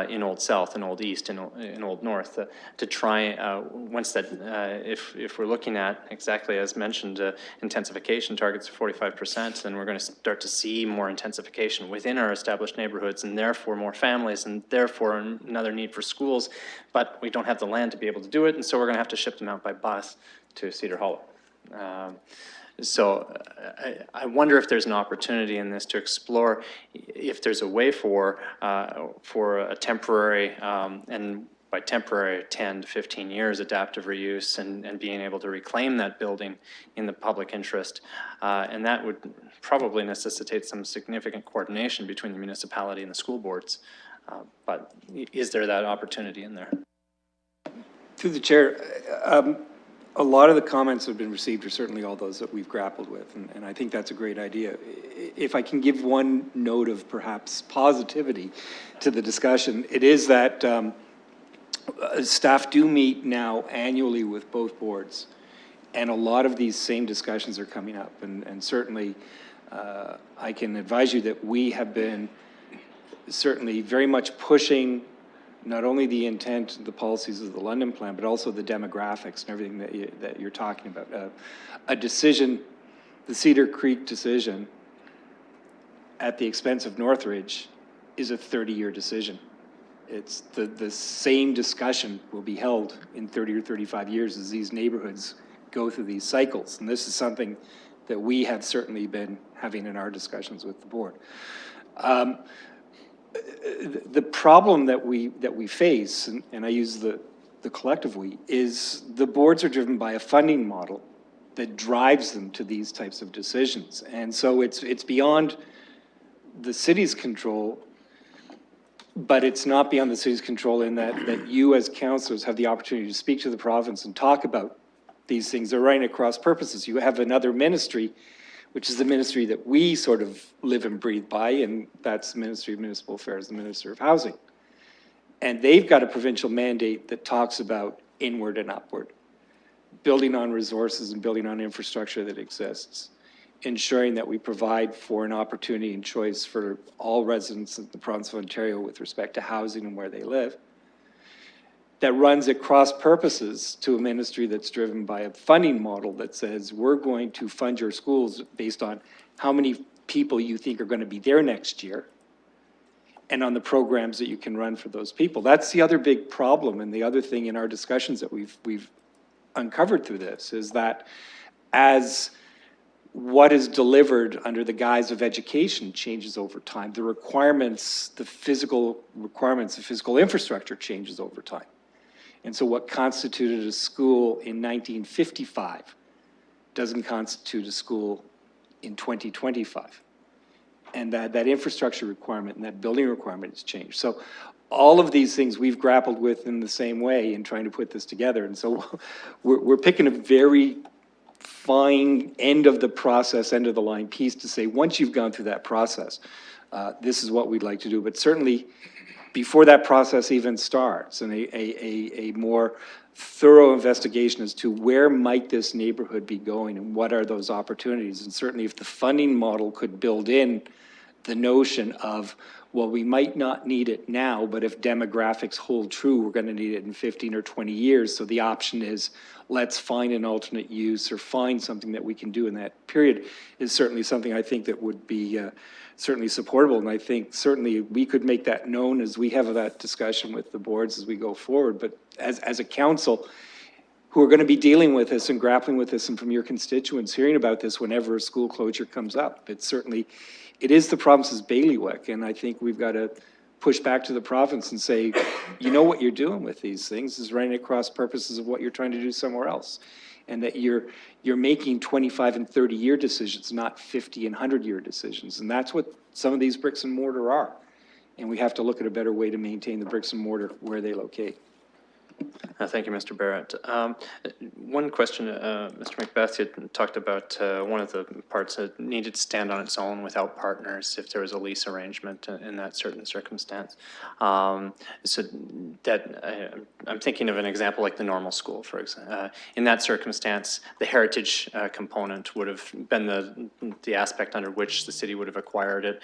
in Old South and Old East and in Old North, to try once that if we're looking at exactly as mentioned intensification targets of 45%, then we're going to start to see more intensification within our established neighborhoods, and therefore more families, and therefore another need for schools. But we don't have the land to be able to do it, and so we're going to have to ship them out by bus to Cedar Hollow. So I wonder if there's an opportunity in this to explore if there's a way for a temporary, and by temporary 10 to 15 years adaptive reuse and being able to reclaim that building in the public interest. And that would probably necessitate some significant coordination between the municipality and the school boards. But is there that opportunity in there? Through the chair, a lot of the comments that have been received are certainly all those that we've grappled with, and I think that's a great idea. If I can give one note of perhaps positivity to the discussion, it is that staff do meet now annually with both boards, and a lot of these same discussions are coming up, and certainly I can advise you that we have been certainly very much pushing not only the intent, the policies of the London Plan, but also the demographics and everything that you're talking about. A decision, the Cedar Creek decision at the expense of Northridge is a 30-year decision. It's the same discussion will be held in 30 or 35 years as these neighborhoods go through these cycles. And this is something that we have certainly been having in our discussions with the board. The problem that we face, and I use the collective we, is the boards are driven by a funding model that drives them to these types of decisions. And so it's beyond the city's control, but it's not beyond the city's control in that you as councillors have the opportunity to speak to the province and talk about these things. They're running across purposes. You have another ministry, which is the ministry that we sort of live and breathe by, and that's the Ministry of Municipal Affairs, the Minister of Housing. And they've got a provincial mandate that talks about inward and upward, building on resources and building on infrastructure that exists, ensuring that we provide for an opportunity and choice for all residents of the province of Ontario with respect to housing and where they live. That runs at cross purposes to a ministry that's driven by a funding model that says we're going to fund your schools based on how many people you think are going to be there next year and on the programs that you can run for those people. That's the other big problem, and the other thing in our discussions that we've uncovered through this is that as what is delivered under the guise of education changes over time, the requirements, the physical requirements, the physical infrastructure changes over time. And so what constituted a school in 1955 doesn't constitute a school in 2025. And that infrastructure requirement and that building requirement has changed. So all of these things we've grappled with in the same way in trying to put this together. And so we're picking a very fine end of the process, end of the line piece to say, once you've gone through that process, this is what we'd like to do. But certainly, before that process even starts, and a more thorough investigation as to where might this neighborhood be going and what are those opportunities. And certainly if the funding model could build in the notion of, well, we might not need it now, but if demographics hold true, we're going to need it in 15 or 20 years. So the option is, let's find an alternate use or find something that we can do in that period, is certainly something I think that would be certainly supportable. And I think certainly we could make that known as we have that discussion with the boards as we go forward. But as a council who are going to be dealing with this and grappling with this, and from your constituents hearing about this whenever a school closure comes up, it's certainly, it is the province's bailiwick. And I think we've got to push back to the province and say, you know what you're doing with these things is running across purposes of what you're trying to do somewhere else. And that you're making 25 and 30-year decisions, not 50 and 100-year decisions. And that's what some of these bricks and mortar are. And we have to look at a better way to maintain the bricks and mortar where they locate. Thank you, Mr. Barrett. One question, Mr. Macbeth, you talked about one of the parts that needed to stand on its own without partners if there was a lease arrangement in that certain circumstance. So that I'm thinking of an example like the normal school, for example. In that circumstance, the heritage component would have been the aspect under which the city would have acquired it.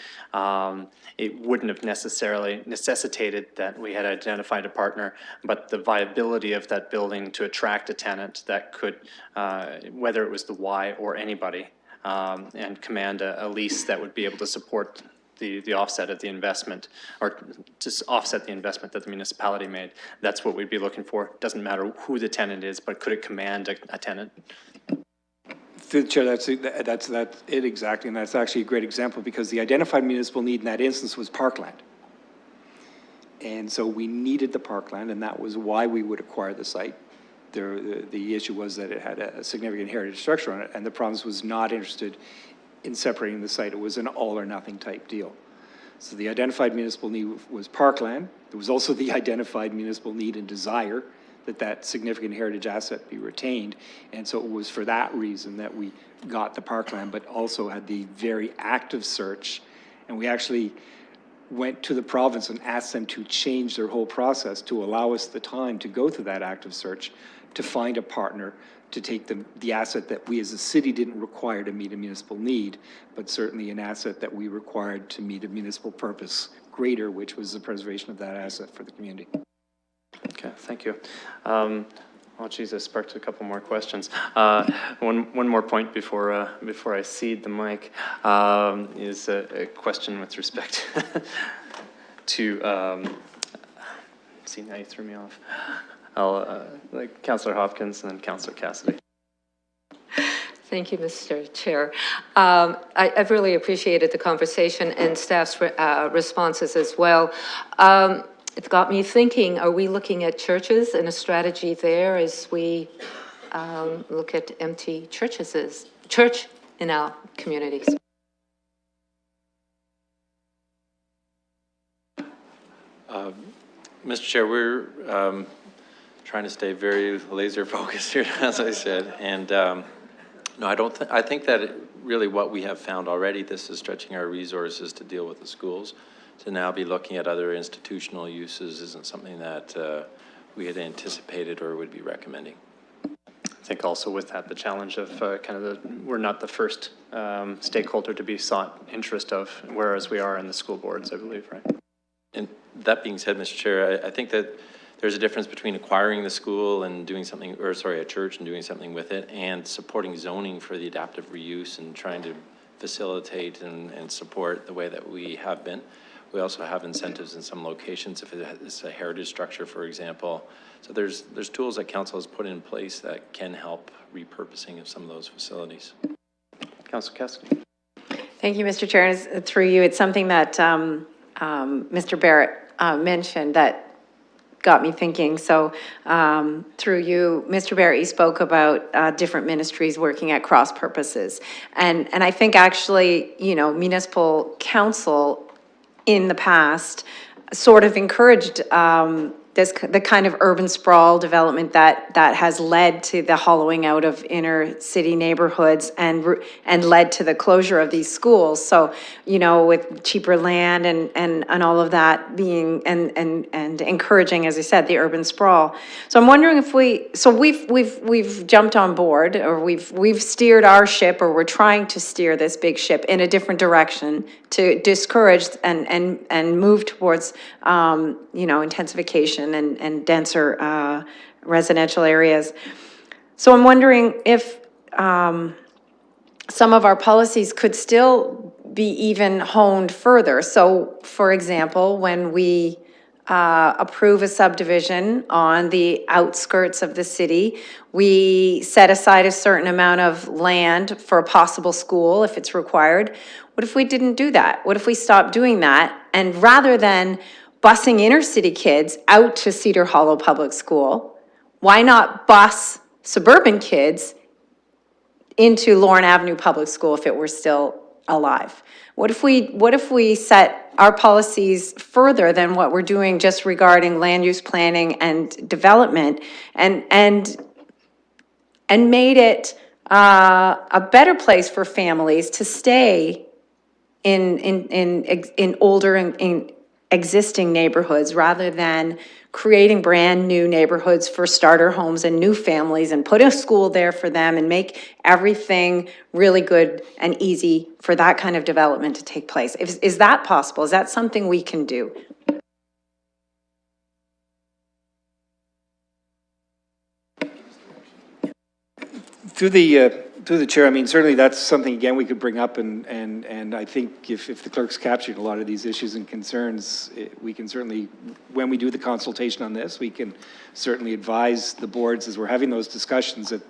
It wouldn't have necessarily necessitated that we had identified a partner, but the viability of that building to attract a tenant that could, whether it was the Y or anybody, and command a lease that would be able to support the offset of the investment, or just offset the investment that the municipality made. That's what we'd be looking for. Doesn't matter who the tenant is, but could it command a tenant? Through the chair, that's it exactly, and that's actually a great example because the identified municipal need in that instance was parkland. And so we needed the parkland, and that was why we would acquire the site. The issue was that it had a significant heritage structure on it, and the province was not interested in separating the site. It was an all or nothing type deal. So the identified municipal need was parkland. There was also the identified municipal need and desire that significant heritage asset be retained. And so it was for that reason that we got the parkland, but also had the very active search. And we actually went to the province and asked them to change their whole process to allow us the time to go through that active search to find a partner to take the asset that we as a city didn't require to meet a municipal need, but certainly an asset that we required to meet a municipal purpose greater, which was the preservation of that asset for the community. Okay, thank you. Oh, geez, I sparked a couple more questions. One more point before I cede the mic is a question with respect to. See, now you threw me off. Like Councillor Hopkins and then Councillor Cassidy. Thank you, Mr. Chair. I've really appreciated the conversation and staff's responses as well. It's got me thinking, are we looking at churches and a strategy there as we look at empty church in our communities? Mr. Chair, we're trying to stay very laser focused here, as I said. And no, I think that really what we have found already, this is stretching our resources to deal with the schools. To now be looking at other institutional uses isn't something that we had anticipated or would be recommending. I think also with that, the challenge of we're not the first stakeholder to be sought interest of, whereas we are in the school boards, I believe, right? And that being said, Mr. Chair, I think that there's a difference between acquiring the school and doing something, or sorry, a church and doing something with it, and supporting zoning for the adaptive reuse and trying to facilitate and support the way that we have been. We also have incentives in some locations if it's a heritage structure, for example. So there's tools that council has put in place that can help repurposing of some of those facilities. Councillor Cassidy. Thank you, Mr. Chair. Through you, it's something that Mr. Barrett mentioned, that got me thinking. So through you, Mr. Barrett, you spoke about different ministries working at cross purposes. And I think actually, you know, municipal council in the past sort of encouraged the kind of urban sprawl development that has led to the hollowing out of inner city neighborhoods and led to the closure of these schools. So, you know, with cheaper land and all of that being and encouraging, as I said, the urban sprawl. So I'm wondering if we've jumped on board, or we've steered our ship, or we're trying to steer this big ship in a different direction to discourage and move towards you know, intensification and denser residential areas. So I'm wondering if some of our policies could still be even honed further. So, for example, when we approve a subdivision on the outskirts of the city, we set aside a certain amount of land for a possible school if it's required. What if we didn't do that? What if we stopped doing that? And rather than busing inner city kids out to Cedar Hollow Public School, why not bus suburban kids into Lorne Avenue Public School if it were still alive? What if we set our policies further than what we're doing just regarding land use planning and development, and made it a better place for families to stay in older and existing neighborhoods, rather than creating brand new neighborhoods for starter homes and new families, and put a school there for them and make everything really good and easy for that kind of development to take place. Is that possible? Is that something we can do? Through the chair, I mean, certainly that's something, again, we could bring up, and I think if the clerk's captured a lot of these issues and concerns, we can certainly, when we do the consultation on this, we can certainly advise the boards as we're having those discussions that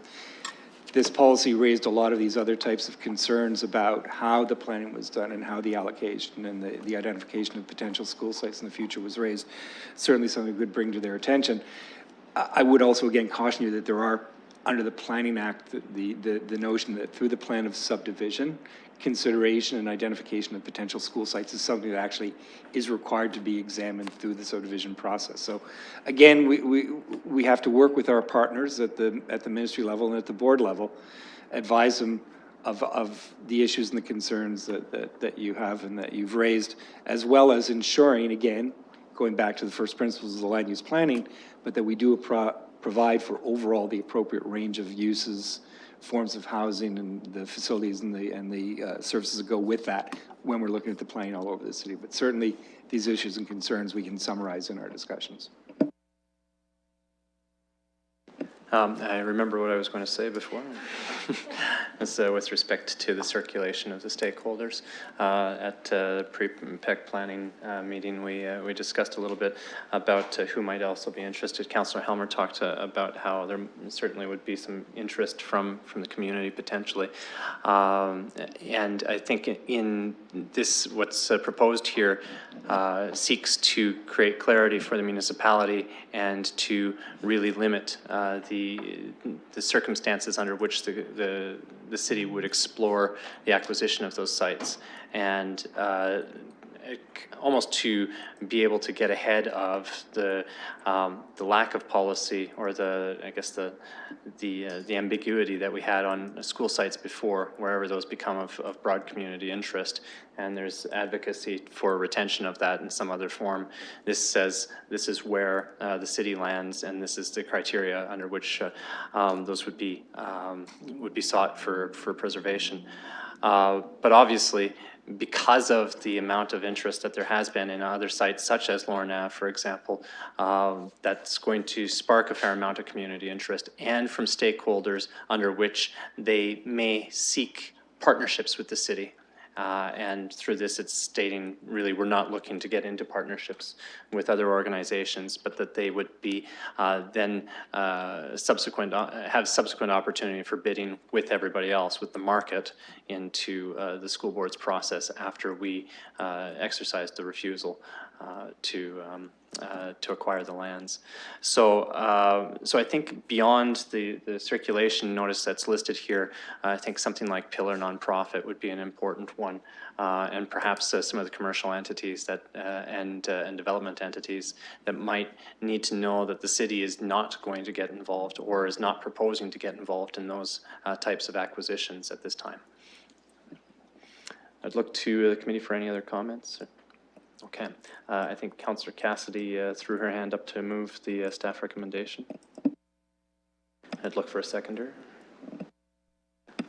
this policy raised a lot of these other types of concerns about how the planning was done and how the allocation and the identification of potential school sites in the future was raised. Certainly something we could bring to their attention. I would also, again, caution you that there are, under the Planning Act, the notion that through the plan of subdivision, consideration and identification of potential school sites is something that actually is required to be examined through the subdivision process. So again, we have to work with our partners at the ministry level and at the board level, advise them of the issues and the concerns that you have and that you've raised, as well as ensuring, again, going back to the first principles of the land use planning, but that we do provide for overall the appropriate range of uses, forms of housing, and the facilities and the services that go with that when we're looking at the planning all over the city. But certainly these issues and concerns we can summarize in our discussions. I remember what I was going to say before. It's with respect to the circulation of the stakeholders. At the pre-PEC planning meeting, we discussed a little bit about who might also be interested. Councillor Helmer talked about how there certainly would be some interest from the community potentially. And I think in this, what's proposed here seeks to create clarity for the municipality and to really limit the circumstances under which the city would explore the acquisition of those sites, and almost to be able to get ahead of the lack of policy, or the ambiguity that we had on school sites before, wherever those become of broad community interest. And there's advocacy for retention of that in some other form. This says this is where the city lands, and this is the criteria under which those would be sought for preservation. But obviously, because of the amount of interest that there has been in other sites, such as Lorne Ave, for example, that's going to spark a fair amount of community interest, and from stakeholders under which they may seek partnerships with the city. And through this, it's stating, really, we're not looking to get into partnerships with other organizations, but that they would be then have subsequent opportunity for bidding with everybody else, with the market, into the school board's process after we exercise the refusal to to acquire the lands. So, so I think beyond the circulation notice that's listed here, I think something like pillar nonprofit would be an important one, and perhaps some of the commercial entities that and development entities that might need to know that the city is not going to get involved or is not proposing to get involved in those types of acquisitions at this time. I'd look to the committee for any other comments. Okay, I think Councillor Cassidy threw her hand up to move the staff recommendation. I'd look for a seconder.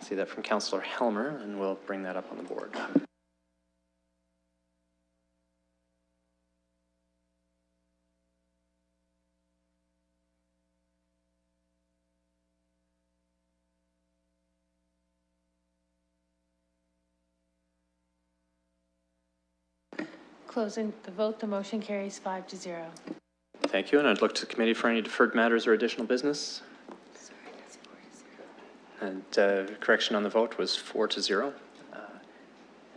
See that from Councillor Helmer, and we'll bring that up on the board. Closing the vote, the motion carries 5-0. Thank you, and I'd look to the committee for any deferred matters or additional business. And correction on the vote was 4-0.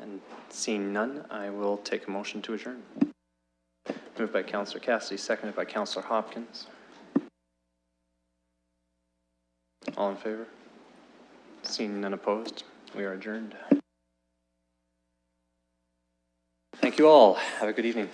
And seeing none, I will take a motion to adjourn. Moved by Councillor Cassidy, seconded by Councillor Hopkins. All in favor? Seeing none opposed, we are adjourned. Thank you all. Have a good evening.